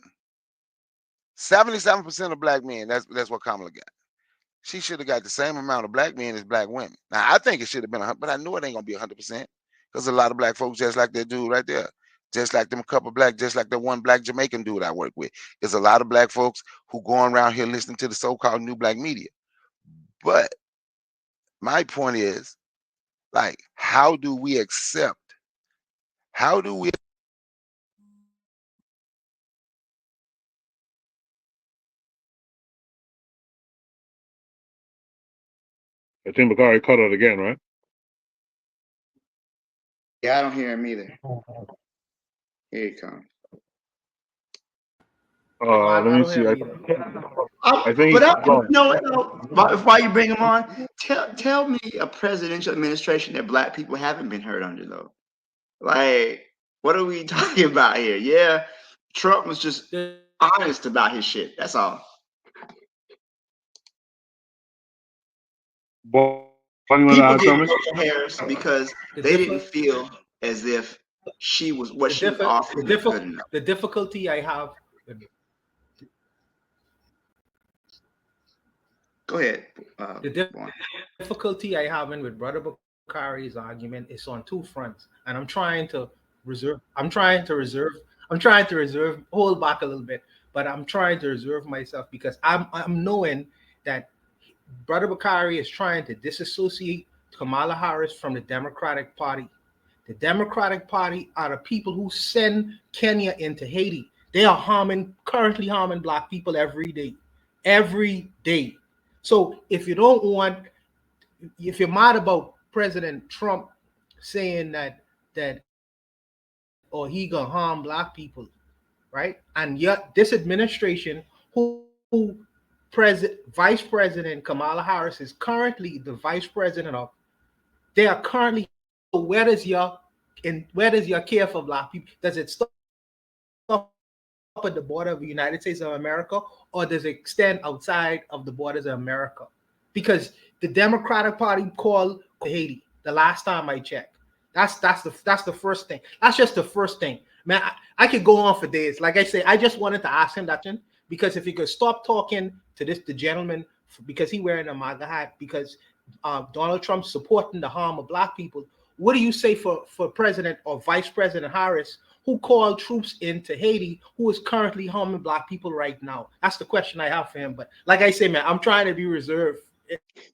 77% of black men, that's what Kamala got. She should have got the same amount of black men as black women. Now I think it should have been 100, but I know it ain't gonna be 100% because a lot of black folks just like that dude right there, just like them a couple black, just like that one black Jamaican dude I work with. There's a lot of black folks who going around here listening to the so-called new black media. But my point is, like, how do we accept? How do we? I think Bakari cut out again, right? Yeah, I don't hear him either. Here he comes. Let me don't see. hear I him either. think You know what, though? Before you bring him on, tell me a presidential administration that black people haven't been hurt under, though. Like, what are we talking about here? Yeah, Trump was just honest about his shit. That's all. People didn't vote for Harris because they didn't feel as if she was what she was offering was good enough. The difficulty I have. Go ahead. The difficulty I have with Brother Bakari's argument is on two fronts, and I'm trying to hold back a little bit, but I'm trying to reserve myself because I'm knowing that Brother Bakari is trying to disassociate Kamala Harris from the Democratic Party. The Democratic Party are the people who send Kenya into Haiti. They are currently harming black people every day. Every day. So if you're mad about President Trump saying that he gonna harm black people, right? And yet this administration, who Vice President Kamala Harris is currently the vice president of, they are currently. Where does your care for black people? Does it stop at the border of the United States of America, or does it extend outside of the borders of America? Because the Democratic Party called Haiti the last time I checked. That's the first thing. That's just the first thing. Man, I could go on for days. Like I say, I just wanted to ask him that because if he could stop talking to the gentleman because he wearing a MAGA hat, because Donald Trump supporting the harm of black people. What do you say for President or Vice President Harris, who called troops into Haiti, who is currently harming black people right now? That's the question I have for him. But like I say, man, I'm trying to be reserved.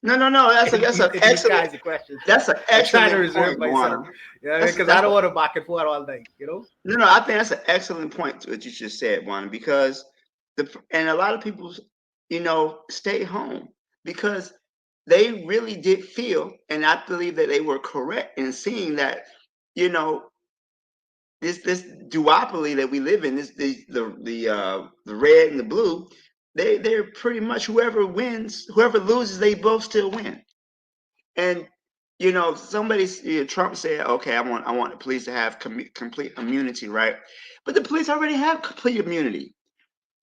No. That's an These excellent. kinds of questions. That's an I'm trying to excellent reserve point, myself. Juan. Yeah, because I don't want to back and forth all night. No. I think that's an excellent point to what you just said, Juan, because and a lot of people, stay home because they really did feel, and I believe that they were correct in seeing that, this duopoly that we live in, the red and the blue, they're pretty much whoever wins, whoever loses, they both still win. And Trump said, okay, I want the police to have complete immunity, right? But the police already have complete immunity.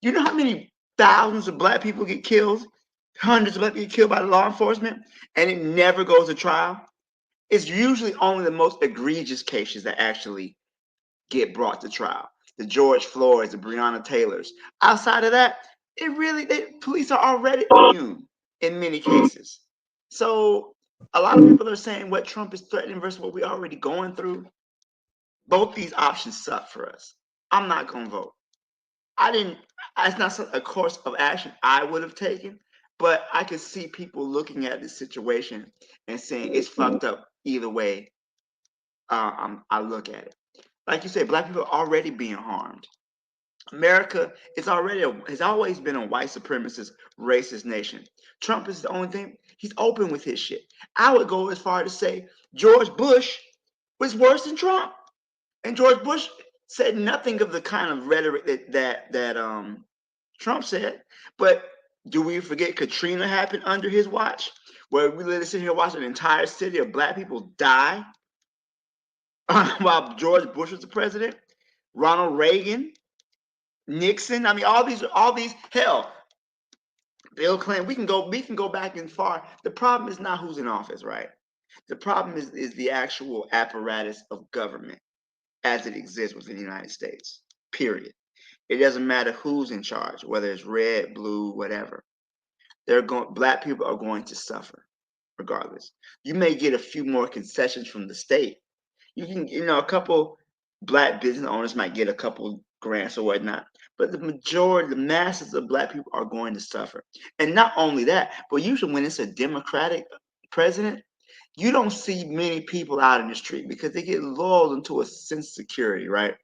You know how many thousands of black people get killed, hundreds of black people get killed by law enforcement, and it never goes to trial? It's usually only the most egregious cases that actually get brought to trial. The George Floyds, the Breonna Taylors. Outside of that, police are already immune in many cases. So a lot of people are saying what Trump is threatening versus what we're already going through. Both these options suck for us. I'm not gonna vote. It's not a course of action I would have taken, but I could see people looking at this situation and saying it's fucked up either way. I look at it. Like you said, black people are already being harmed. America has always been a white supremacist, racist nation. Trump is the only thing, he's open with his shit. I would go as far to say George Bush was worse than Trump. And George Bush said nothing of the kind of rhetoric that Trump said. But do we forget Katrina happened under his watch, where we literally sit here and watch an entire city of black people die while George Bush was the president? Ronald Reagan, Nixon. I mean, all these. Hell, Bill Clinton. We can go back and far. The problem is not who's in office, right? The problem is the actual apparatus of government as it exists within the United States. Period. It doesn't matter who's in charge, whether it's red, blue, whatever. Black people are going to suffer regardless. You may get a few more concessions from the state. You can, a couple black business owners might get a couple grants or whatnot, but the masses of black people are going to suffer. And not only that, but usually when it's a Democratic president, you don't see many people out in the street because they get lulled into a sense of security, right?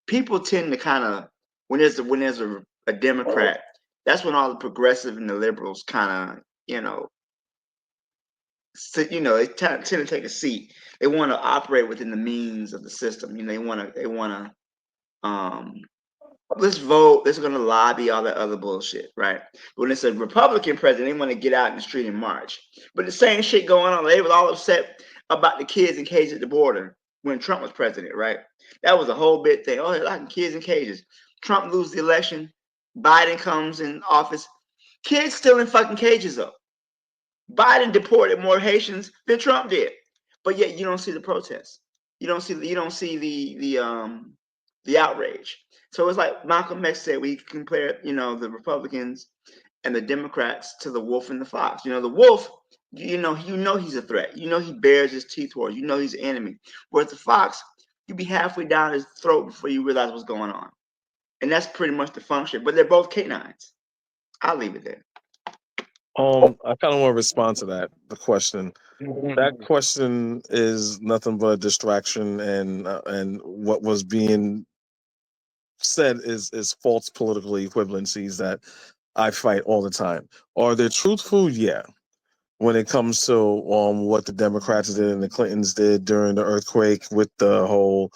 People tend to kind of, when there's a Democrat, that's when all the progressive and the liberals kind of, they tend to take a seat. They want to operate within the means of the system. They want to let's vote. They're going to lobby all that other bullshit, right? When it's a Republican president, they want to get out in the street and march. But the same shit going on. They were all upset about the kids in cages at the border when Trump was president, right? That was a whole big thing. Oh, they're like kids in cages. Trump loses the election. Biden comes in office. Kids still in fucking cages though. Biden deported more Haitians than Trump did, but yet you don't see the protests. You don't see the outrage. So it's like Malcolm X said, we compare, the Republicans and the Democrats to the wolf and the fox. The wolf, he's a threat. He bares his teeth towards you. He's an enemy. Whereas the fox, you be halfway down his throat before you realize what's going on. And that's pretty much the function. But they're both canines. I'll leave it there. I kind of want to respond to that. The question. That question is nothing but a distraction, and what was being said is false political equivalencies that I fight all the time. Are they truthful? Yeah. When it comes to what the Democrats did and the Clintons did during the earthquake with the whole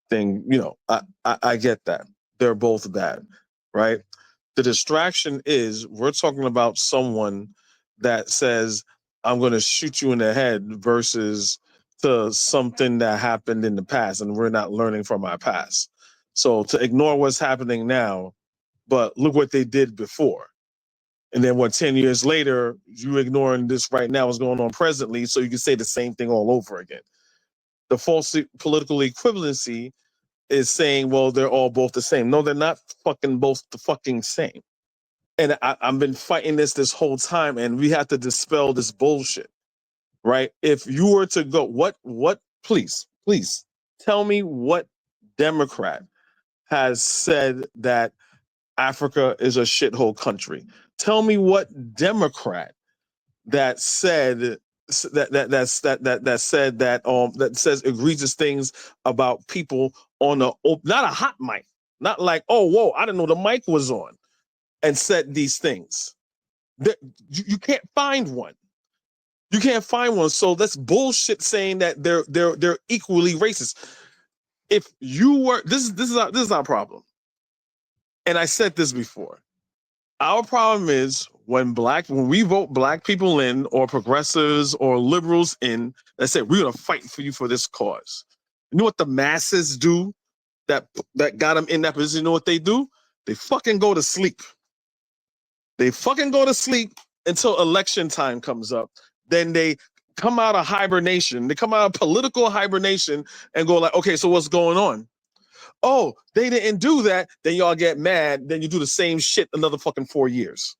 thing, I get that. They're both bad, right? The distraction is we're talking about someone that says, I'm going to shoot you in the head versus to something that happened in the past, and we're not learning from our past. So to ignore what's happening now, but look what they did before. And then 10 years later, you ignoring this right now is going on presently, so you can say the same thing all over again. The false political equivalency is saying, well, they're all both the same. No, they're not fucking both the fucking same. And I've been fighting this whole time, and we have to dispel this bullshit, right? If you were to go, please tell me what Democrat has said that Africa is a shithole country. Tell me what Democrat that said that says egregious things about people on a not a hot mic, not like, oh whoa, I didn't know the mic was on, and said these things. You can't find one. You can't find one. So that's bullshit saying that they're equally racist. If you were this is our problem. And I said this before. Our problem is when we vote black people in, or progressives or liberals in, that say we're gonna fight for you for this cause. You know what the masses do that got them in that position? You know what they do? They fucking go to sleep. They fucking go to sleep until election time comes up. Then they come out of hibernation. They come out of political hibernation and go like, okay, so what's going on? Oh, they didn't do that. Then y'all get mad. Then you do the same shit another fucking 4 years.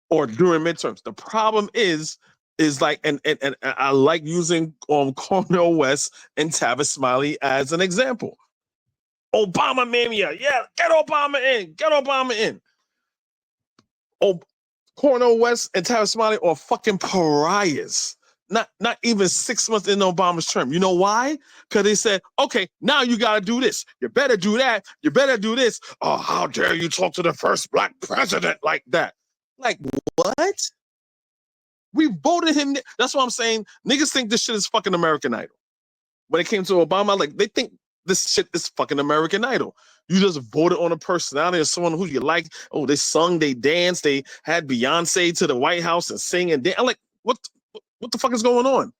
Or during midterms. The problem is like, and I like using Cornel West and Tavis Smiley as an example. Obama mania. Yeah, get Obama in. Get Obama in. Oh, Cornel West and Tavis Smiley are fucking pariahs. Not even 6 months into Obama's term. You know why? Because they said, okay, now you got to do this. You better do that. You better do this. Oh, how dare you talk to the first black president like that? Like, what? We voted him. That's what I'm saying. Niggas think this shit is fucking American Idol. When it came to Obama, like, they think this shit is fucking American Idol. You just voted on a personality or someone who you like. Oh, they sung, they danced, they had Beyonce to the White House and sing and dance. I'm like, what the fuck is going on?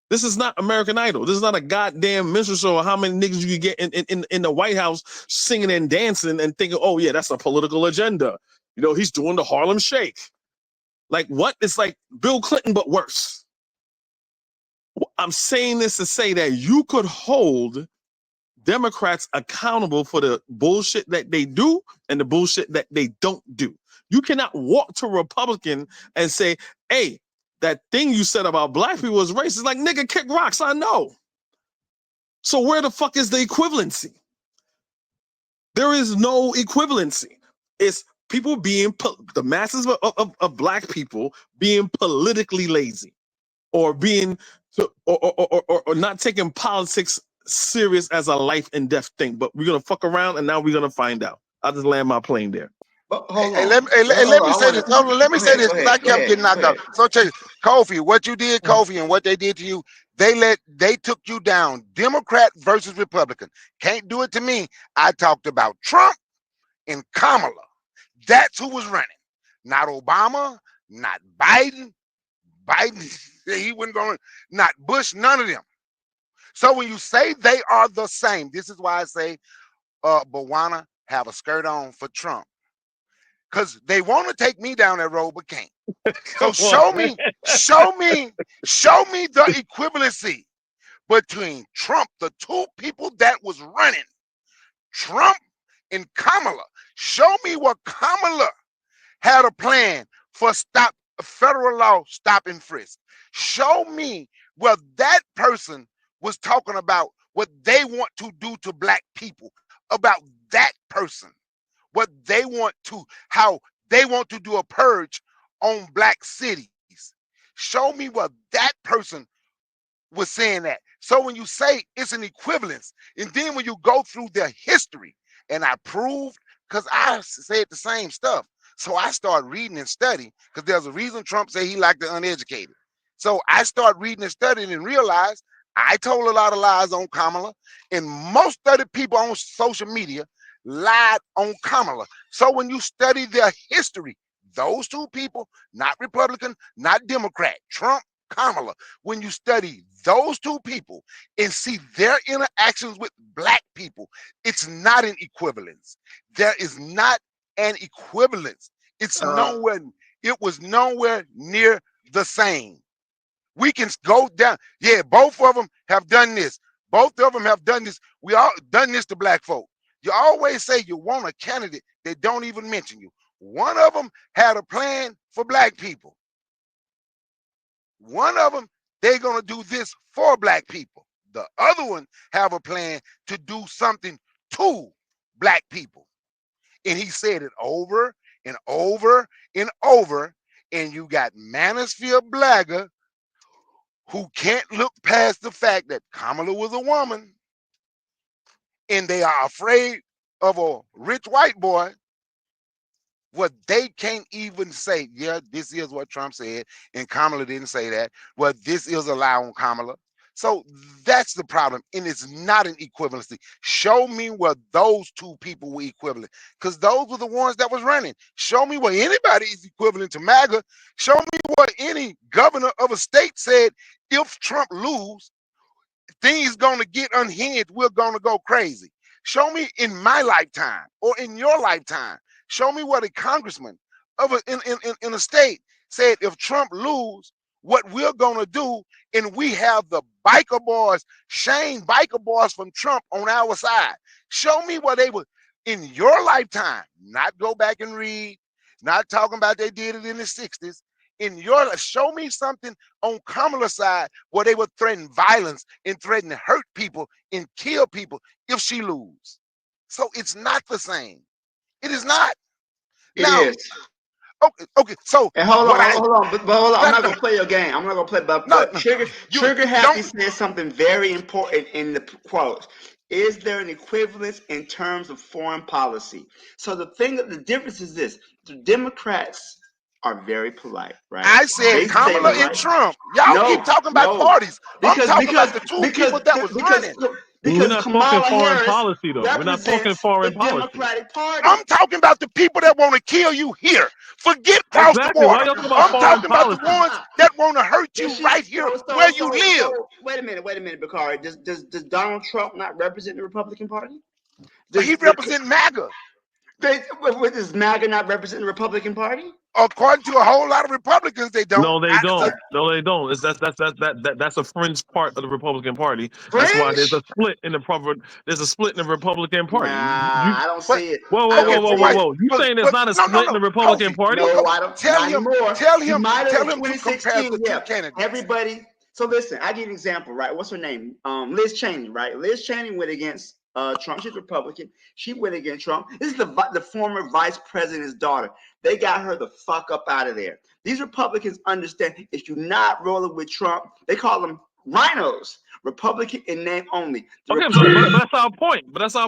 This is not American Idol. This is not a goddamn minstrel show. How many niggas you get in the White House singing and dancing and thinking, oh yeah, that's a political agenda. You know, he's doing the Harlem Shake. Like, what? It's like Bill Clinton, but worse. I'm saying this to say that you could hold Democrats accountable for the bullshit that they do and the bullshit that they don't do. You cannot walk to a Republican and say, hey, that thing you said about black people was racist. Like, nigga, kick rocks, I know. So where the fuck is the equivalency? There is no equivalency. It's people being, the masses of black people being politically lazy, or being, or not taking politics serious as a life and death thing. But we're going to fuck around and now we're going to find out. I'll just land my plane there. But hold Hey, on. let me say this. Hold on, let me say this because I kept getting knocked out. So, Kofi, what you did, Kofi, and what they did to you, they took you down. Democrat versus Republican. Can't do it to me. I talked about Trump and Kamala. That's who was running. Not Obama, not Biden. Biden, he wasn't going. Not Bush, none of them. So when you say they are the same, this is why I say, Bawana have a skirt on for Trump. Because they want to take me down that road, but can't. So show me the equivalency between Trump, the two people that was running, Trump and Kamala. Show me what Kamala had a plan for federal law stop and frisk. Show me where that person was talking about what they want to do to black people, about that person. What they want to, how they want to do a purge on black cities. Show me what that person was saying that. So when you say it's an equivalence, and then when you go through their history, and I proved, because I said the same stuff. So I start reading and studying, because there's a reason Trump said he liked the uneducated. So I start reading and studying and realize I told a lot of lies on Kamala, and most of the people on social media lied on Kamala. So when you study their history, those two people, not Republican, not Democrat, Trump Kamala, when you study those two people and see their interactions with black people, it's not an equivalence. There is not an equivalence. It's nowhere. It was nowhere near the same. We can go down. Yeah, both of them have done this. Both of them have done this. We all done this to black folk. You always say you want a candidate that don't even mention you. One of them had a plan for black people. One of them, they're going to do this for black people. The other one have a plan to do something to black people. And he said it over and over and over. And you got Manosphere Blagger, who can't look past the fact that Kamala was a woman, and they are afraid of a rich white boy. Well, they can't even say, yeah, this is what Trump said, and Kamala didn't say that. Well, this is a lie on Kamala. So that's the problem, and it's not an equivalency. Show me where those two people were equivalent, because those were the ones that was running. Show me where anybody is equivalent to MAGA. Show me what any governor of a state said, if Trump lose, things gonna get unhinged, we're gonna go crazy. Show me in my lifetime or in your lifetime. Show me what a congressman of in a state said, if Trump lose, what we're gonna do, and we have the biker boys, Shane biker boys from Trump on our side. Show me what they were in your lifetime, not go back and read, not talking about they did it in the 60s. In your life, show me something on Kamala's side where they would threaten violence and threaten to hurt people and kill people if she lose. So it's not the same. It is not. It Now, is. Okay. So And hold on. But hold on. I'm not no, gonna play your game. I'm not gonna play. But no, Trigger Happy said something very important in the quote. Is there an equivalence in terms of foreign policy? So the difference is this: the Democrats are very polite, right? I said Kamala and Trump. Y'all keep talking about parties. I'm talking about the two people that was running. We're not Kamala talking foreign Harris policy, though. We're not talking foreign the policy. Democratic Party. I'm talking about the people that want to kill you here. Forget cross the Exactly. Why border. y'all talking about I'm foreign talking about the policy? ones that want to hurt you right here where you live. Wait a minute, Bakari. Does Donald Trump not represent the Republican Party? He represents MAGA. Does MAGA not represent the Republican Party? According to a whole lot of Republicans, they don't. No, they don't. No, they don't. That's a fringe part of the Republican Party. Fringe? That's why there's a split in the Republican Party. Nah, I don't see it. Whoa. You saying there's not a split in the Republican Party? No, I don't. Tell him to compare the two candidates. Everybody. So listen, I give you an example, right? What's her name? Liz Cheney, right? Liz Cheney went against Trump. She's Republican. She went against Trump. This is the former vice president's daughter. They got her the fuck up out of there. These Republicans understand if you're not rolling with Trump, they call them rhinos. Republican in name only. But that's our point.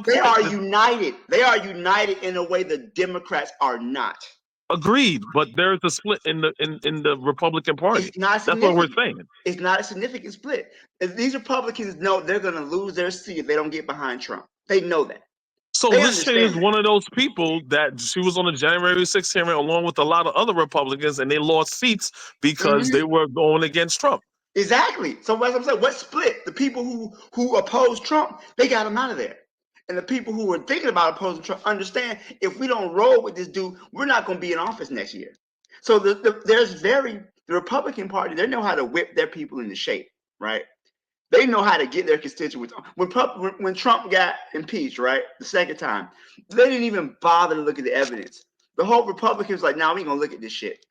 They are united. They are united in a way the Democrats are not. Agreed, but there's a split in the Republican Party. That's what we're saying. It's not a significant split. If these Republicans know they're going to lose their seat if they don't get behind Trump. They know that. So Liz Cheney is one of those people that she was on the January 6th hearing along with a lot of other Republicans, and they lost seats because they were going against Trump. Exactly. So what I'm saying, what split? The people who oppose Trump, they got him out of there. And the people who are thinking about opposing Trump understand if we don't roll with this dude, we're not going to be in office next year. So the Republican Party, they know how to whip their people into shape, right? They know how to get their constituents. When Trump got impeached, right, the second time, they didn't even bother to look at the evidence. The whole Republicans like, nah, we ain't gonna look at this shit.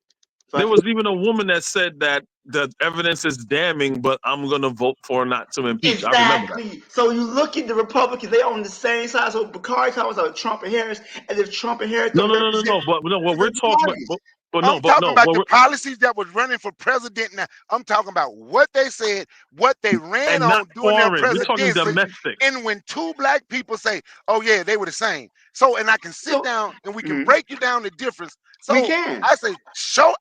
There was even a woman that said that the evidence is damning, but I'm going to vote for not to impeach. Exactly. I remember that. So you look at the Republicans; they on the same side. So Bakari talks about Trump and Harris, and if Trump and Harris no. But what we're talking about. I'm talking about the policies that was running for president now. I'm talking about what they said, what they ran on during their presidency. And when two black people say, oh yeah, they were the same. So, and I can sit down and we can break you down the difference. So we can. I say,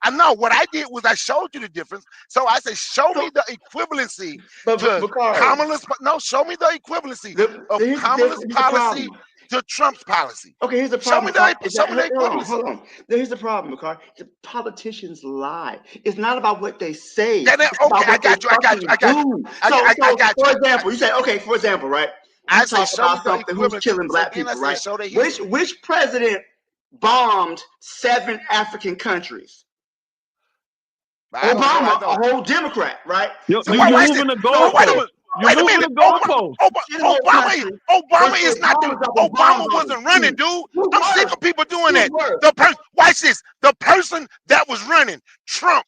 I know what I did was I showed you the difference. So I say, show me the equivalency to Kamala's, show me the equivalency of Kamala's policy to Trump's policy. Okay, here's the Show me problem. their policy. Hold on. Here's the problem, McCarthy. The politicians lie. It's not about what they say. Okay, I got you. I got you. For example, you say, okay, for example, right? You I say talk show me about the something who's equivalent. killing So black then I people, say right? show their history. Which president bombed 7 African countries? Obama, a whole Democrat, right? You're So moving the goalpost. You're Wait a moving minute. the goalpost. Obama is not the Obama wasn't running, dude. I'm sick of people doing that. Watch this. The person that was running, Trump,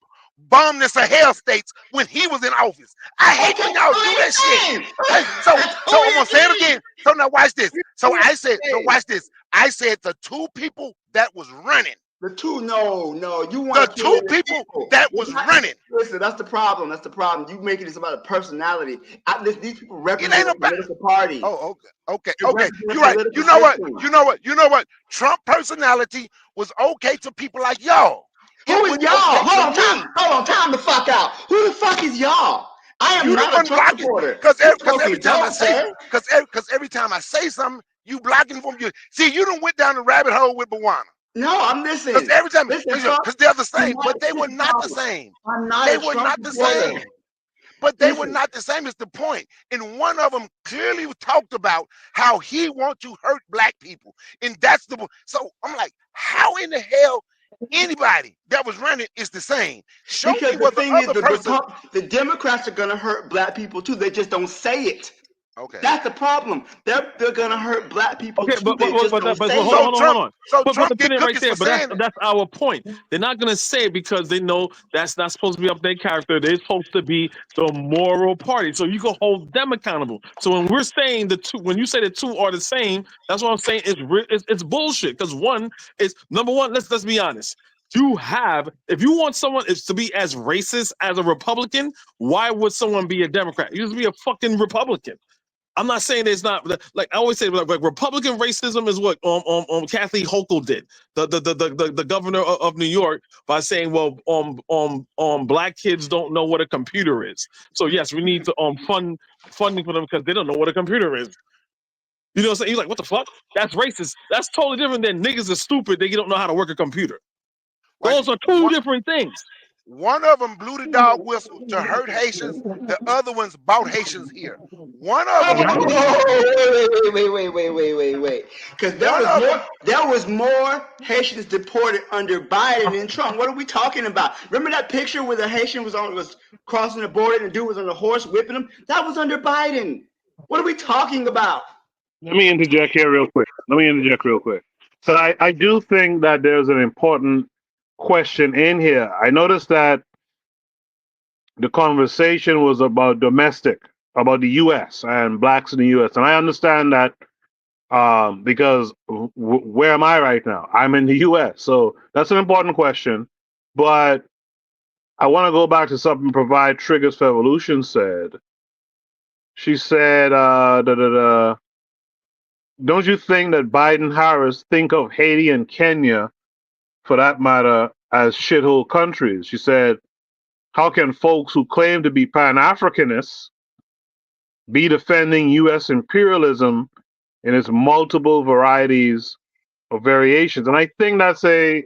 bombed the Sahel states when he was in office. I hate when y'all do that shit. So I'm gonna say it again. So now watch this. So watch this. I said the 2 people that was running. The 2, no, you want the 2 people that was running. Listen, that's the problem. You making this about a personality. These people represent a political party. Oh, okay. You're right. You know what? Trump personality was okay to people like y'all. Who is y'all? Hold on, time the fuck out. Who the fuck is y'all? I am not a Trump supporter. Because every time I say something, you blocking from you. See, you done went down the rabbit hole with Bawana. No, I'm listening. Because every time, because they're the same, but they were not the same. They were not the same. But they were not the same is the point. And one of them clearly talked about how he wants to hurt black people. And that's the so I'm like, how in the hell anybody that was running is the same? Show me what the other person. The Democrats are gonna hurt black people too. They just don't say it. Okay. That's the problem. They're gonna hurt black people. Okay, too. but hold on. So Put Trump the pin get right cookies there. for But that's our point. They're not gonna say it because they know that's not supposed to be up their character. They're supposed to be the moral party. So you can hold them accountable. So when we're saying when you say the 2 are the same, that's what I'm saying. It's bullshit. Because one is number one. Let's be honest. If you want someone to be as racist as a Republican, why would someone be a Democrat? You just be a fucking Republican. I'm not saying there's not, like I always say, like Republican racism is what Kathy Hochul did, the governor of New York, by saying, well, black kids don't know what a computer is. So yes, we need to funding for them because they don't know what a computer is. You know what I'm saying? He's like, what the fuck? That's racist. That's totally different than niggas are stupid. They don't know how to work a computer. Those are 2 different things. One of them blew the dog whistle to hurt Haitians. The other ones bought Haitians here. One of them. Wait. Because there was more Haitians deported under Biden than Trump. What are we talking about? Remember that picture where the Haitian was crossing the border and the dude was on a horse whipping him? That was under Biden. What are we talking about? Let me interject here real quick. So I do think that there's an important question in here. I noticed that the conversation was about about the U.S. and blacks in the U.S. And I understand that because where am I right now? I'm in the U.S. So that's an important question. But I want to go back to something Provide Triggers for Evolution said. She said, don't you think that Biden Harris think of Haiti and Kenya, for that matter, as shithole countries? She said, how can folks who claim to be Pan-Africanists be defending U.S. imperialism in its multiple varieties of variations? And I think that's a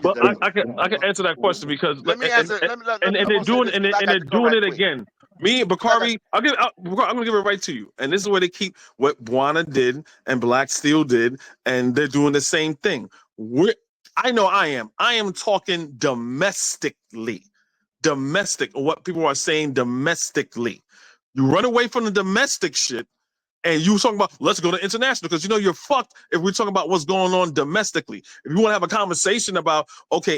But I can answer that question because Let me answer. And they're doing it again. Me and Bakari, I'm gonna give it right to you. And this is where they keep what Buana did and Black Steel did, and they're doing the same thing. I know I am talking domestically. Domestic, or what people are saying domestically. You run away from the domestic shit, and you talking about let's go to international because you're fucked if we're talking about what's going on domestically. If you want to have a conversation about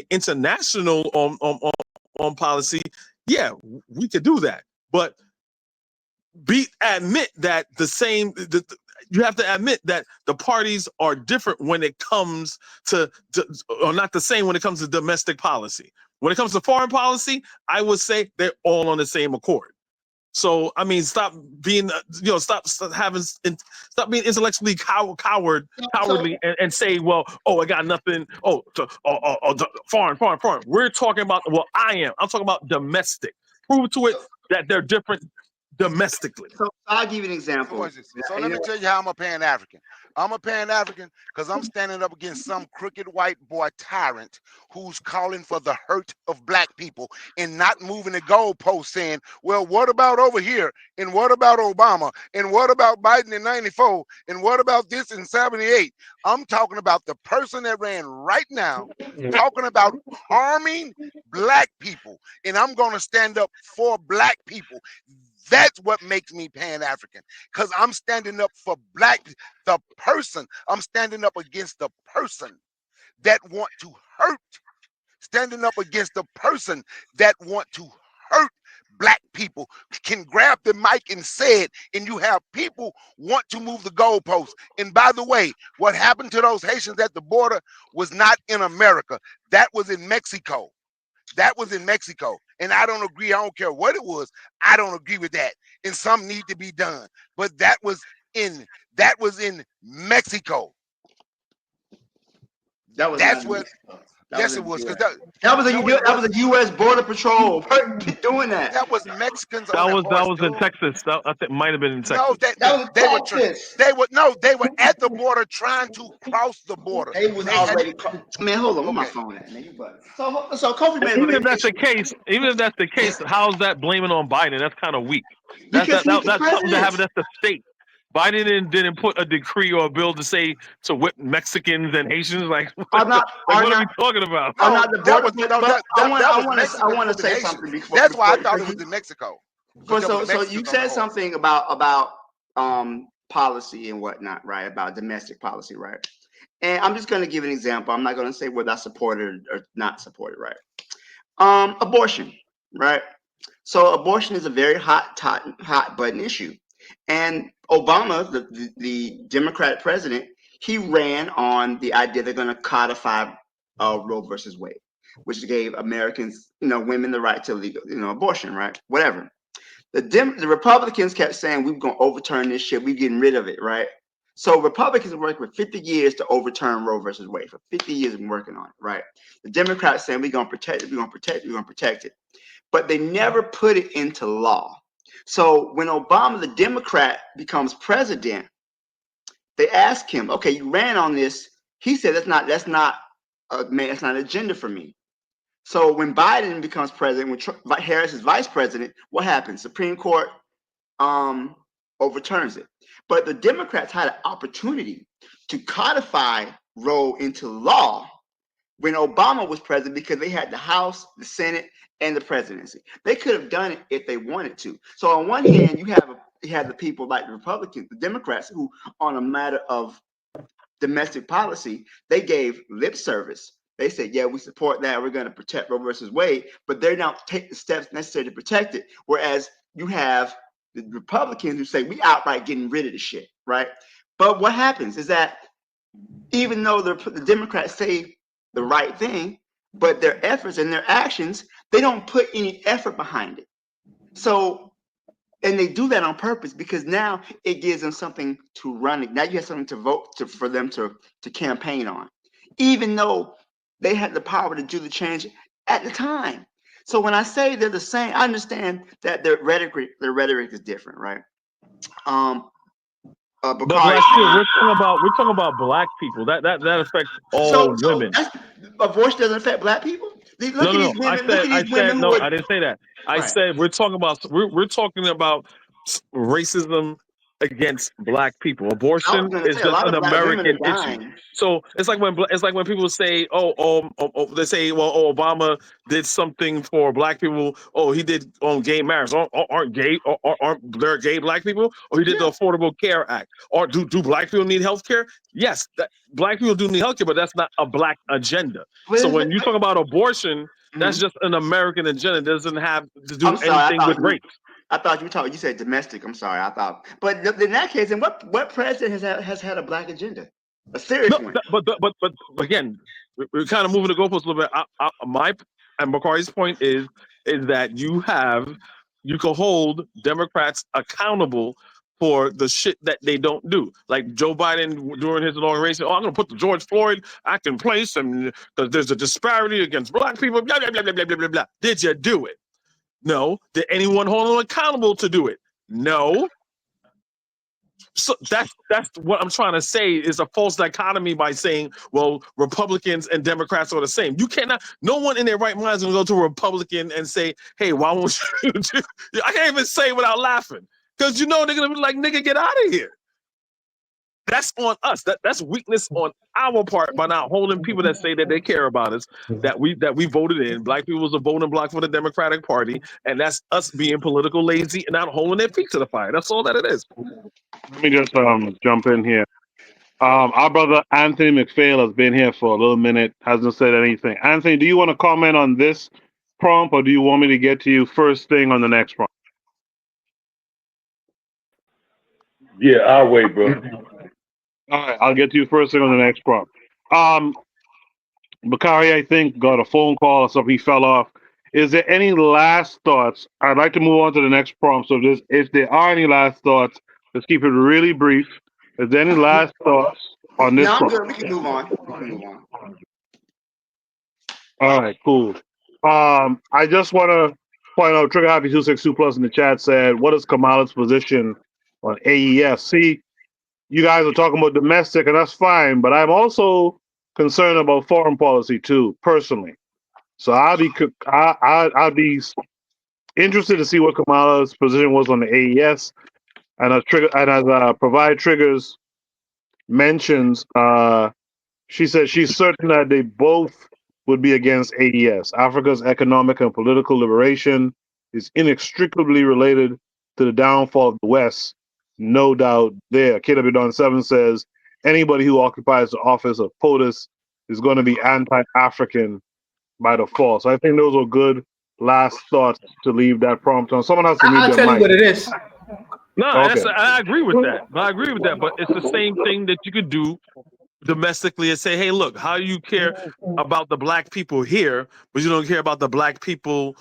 international on policy, yeah, we could do that. But admit that you have to admit that the parties are different when it comes to or not the same when it comes to domestic policy. When it comes to foreign policy, I would say they're all on the same accord. So I mean, stop being stop being intellectually cowardly and say, well, I got nothing. Foreign. We're talking about I'm talking about domestic. Prove to it that they're different domestically. So I'll give you an So example. watch this. So let me tell you how I'm a Pan-African. I'm a Pan-African because I'm standing up against some crooked white boy tyrant who's calling for the hurt of black people and not moving the goalpost, saying, well, what about over here? And what about Obama? And what about Biden in 94? And what about this in 78? I'm talking about the person that ran right now, talking about harming black people. And I'm going to stand up for black people. That's what makes me Pan-African, because I'm standing up for the person. I'm standing up against the person that want to hurt, standing up against the person that want to hurt black people, can grab the mic and say it, and you have people want to move the goalposts. And by the way, what happened to those Haitians at the border was not in America. That was in Mexico. That was in Mexico. And I don't agree. I don't care what it was. I don't agree with that. And some need to be done. But that was in Mexico. That was That's not what. Mexico. Yes, it was. Because that was a U.S. Border Patrol doing that. That was Mexicans That on was the horse, in dude. Texas. I think might have been in Texas. No, That was Texas. They were at the border trying to cross the border. They was already. Man, hold on. Where my phone at, nigga? But so Kofi made even if that's the case, how's that blaming on Biden? That's kind of weak. That's because he's the that's something to president. have. That's the state. Biden didn't put a decree or a bill to say to whip Mexicans and Haitians. Like, what are we talking about? No, not the that border. was I want to say Haitians. something before. That's why I thought it was in Mexico. So you said something about policy and whatnot, right? About domestic policy, right? And I'm just going to give an example. I'm not going to say whether I support it or not support it, right? Abortion, right? So abortion is a very hot button issue. And Obama, the Democratic president, he ran on the idea they're going to codify Roe versus Wade, which gave Americans, women the right to legal, abortion, right? Whatever. The Republicans kept saying, we're going to overturn this shit. We're getting rid of it, right? So Republicans have worked for 50 years to overturn Roe versus Wade. For 50 years, they've been working on it, right? The Democrats saying, we're going to protect it, we're going to protect it, we're going to protect it. But they never put it into law. So when Obama, the Democrat, becomes president, they ask him, okay, you ran on this. He said, that's not an agenda for me. So when Biden becomes president, when Harris is vice president, what happens? Supreme Court overturns it. But the Democrats had an opportunity to codify Roe into law when Obama was president, because they had the House, the Senate, and the presidency. They could have done it if they wanted to. So on one hand, you have the people like the Republicans, the Democrats, who on a matter of domestic policy, they gave lip service. They said, yeah, we support that. We're going to protect Roe versus Wade, but they don't take the steps necessary to protect it. Whereas you have the Republicans who say, we outright getting rid of the shit, right? But what happens is that even though the Democrats say the right thing, but their efforts and their actions, they don't put any effort behind it. So, and they do that on purpose because now it gives them something to run. Now you have something to vote for them to campaign on, even though they had the power to do the change at the time. So when I say they're the same, I understand that their rhetoric is different, right? But we're talking about black people. That affects all women. Abortion doesn't affect black people. Look at these women. I didn't say that. I said we're talking about racism against black people. Abortion is just an American issue. So it's like when people say, they say, well, Obama did something for black people. Oh, he did on gay marriage. Aren't there gay black people? Or he did the Affordable Care Act. Or do black people need health care? Yes, black people do need health care, but that's not a black agenda. So when you talk about abortion, that's just an American agenda. It doesn't have to do anything with race. I thought you said domestic. I'm sorry. I thought, but in that case, then what president has had a black agenda? A serious one. But again, we're kind of moving the goalposts a little bit. My and Bakari's point is that you can hold Democrats accountable for the shit that they don't do. Like Joe Biden during his inauguration, I'm going to put the George Floyd Act in place, and because there's a disparity against black people. Blah blah blah blah blah blah blah. Did you do it? No. Did anyone hold him accountable to do it? No. So that's what I'm trying to say is a false dichotomy by saying, well, Republicans and Democrats are the same. You cannot. No one in their right mind is going to go to a Republican and say, "Hey, why won't you?" I can't even say it without laughing because they're going to be like, "Nigga, get out of here." That's on us. That's weakness on our part by not holding people that say that they care about us, that we voted in. Black people was a voting block for the Democratic Party, and that's us being political lazy and not holding their feet to the fire. That's all that it is. Let me just jump in here. Our brother Anthony McPhail has been here for a little minute, hasn't said anything. Anthony, do you want to comment on this prompt, or do you want me to get to you first thing on the next prompt? Yeah, I'll wait, bro. All right, I'll get to you first thing on the next prompt. Bakari, I think, got a phone call or something. He fell off. Is there any last thoughts? I'd like to move on to the next prompt. So, if there are any last thoughts, let's keep it really brief. Is there any last thoughts on this No, I'm prompt? good. We can move on. We can move on. All right, cool. I just want to point out Trigger Happy 262 Plus in the chat said, "What is Kamala's position on AES?" See, you guys are talking about domestic, and that's fine, but I'm also concerned about foreign policy too, personally. So I'll be interested to see what Kamala's position was on the AES, and as Provide Triggers mentions, she said she's certain that they both would be against AES. Africa's economic and political liberation is inextricably related to the downfall of the West. No doubt there. KW Don 7 says anybody who occupies the office of POTUS is going to be anti-African by default. So I think those are good last thoughts to leave that prompt on. Someone has to mute I'll their tell you mic. what it is. No, Okay. I agree with that. I agree with that. But it's the same thing that you could do domestically and say, hey, look, how do you care about the black people here, but you don't care about the black people's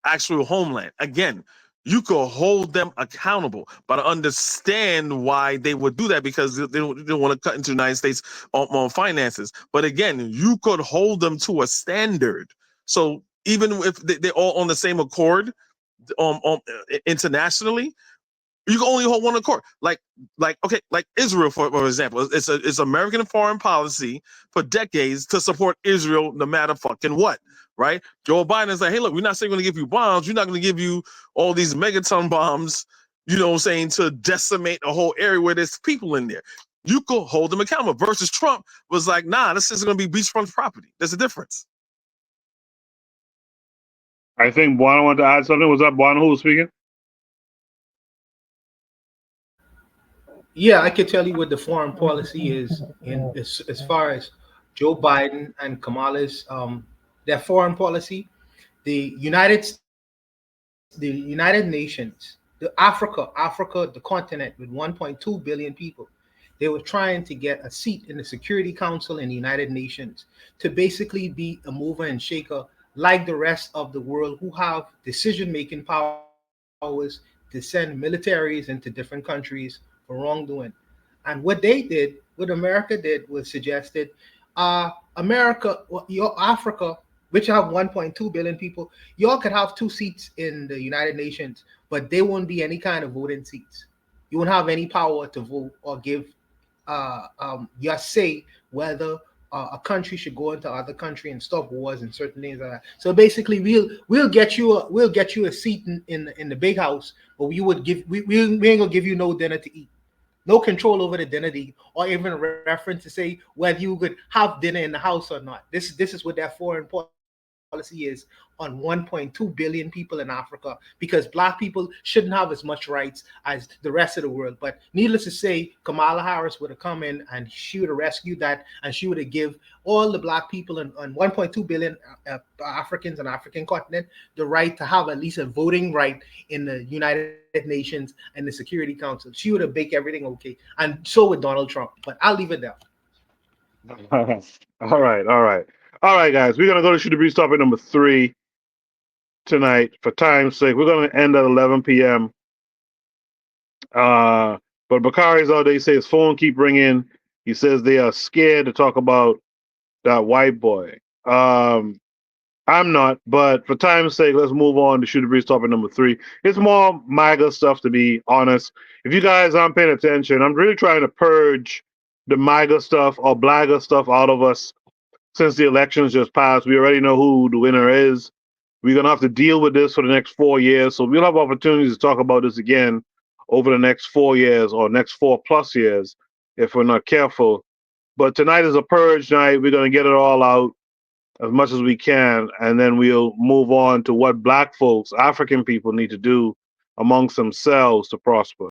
actual homeland? Again, you could hold them accountable, but I understand why they would do that because they don't want to cut into the United States on finances. But again, you could hold them to a standard. So even if they're all on the same accord internationally, you can only hold one accord. Like Israel, for example, it's American foreign policy for decades to support Israel no matter fucking what, right? Joe Biden is like, hey, look, we're not saying we're going to give you bombs. We're not going to give you all these megaton bombs, you know what I'm saying, to decimate a whole area where there's people in there. You could hold them accountable. Versus Trump was like, nah, this is going to be beachfront property. There's a difference. I think Buana wanted to add something. Was that Buana who was speaking? Yeah, I can tell you what the foreign policy is in as far as Joe Biden and Kamala's their foreign policy. The United Nations, Africa, the continent with 1.2 billion people, they were trying to get a seat in the Security Council in the United Nations to basically be a mover and shaker like the rest of the world who have decision-making powers to send militaries into different countries for wrongdoing. And what America did was suggested, America, your Africa, which have 1.2 billion people, y'all could have 2 seats in the United Nations, but there won't be any kind of voting seats. You won't have any power to vote or give your say whether a country should go into other country and stop wars and certain things like that. So basically, we'll get you a seat in the big house, but we ain't gonna give you no dinner to eat, no control over the dinner to eat, or even a reference to say whether you could have dinner in the house or not. This is what that foreign policy is on 1.2 billion people in Africa, because black people shouldn't have as much rights as the rest of the world. But needless to say, Kamala Harris would have come in and she would have rescued that, and she would have give all the black people and 1.2 billion Africans and African continent the right to have at least a voting right in the United Nations and the Security Council. She would have baked everything okay, and so would Donald Trump. But I'll leave it there. All right, guys. We're gonna go to Shoot the Breeze topic number 3 tonight for time's sake. We're gonna end at 11 p.m. But Bakari's out there. He says his phone keep ringing. He says they are scared to talk about that white boy. I'm not, but for time's sake, let's move on to Shoot the Breeze topic number 3. It's more MAGA stuff, to be honest. If you guys aren't paying attention, I'm really trying to purge the MAGA stuff or blagger stuff out of us since the elections just passed. We already know who the winner is. We're going to have to deal with this for the next 4 years. So we'll have opportunities to talk about this again over the next 4 years or next 4+ years if we're not careful. But tonight is a purge night. We're going to get it all out as much as we can, and then we'll move on to what black folks, African people, need to do amongst themselves to prosper.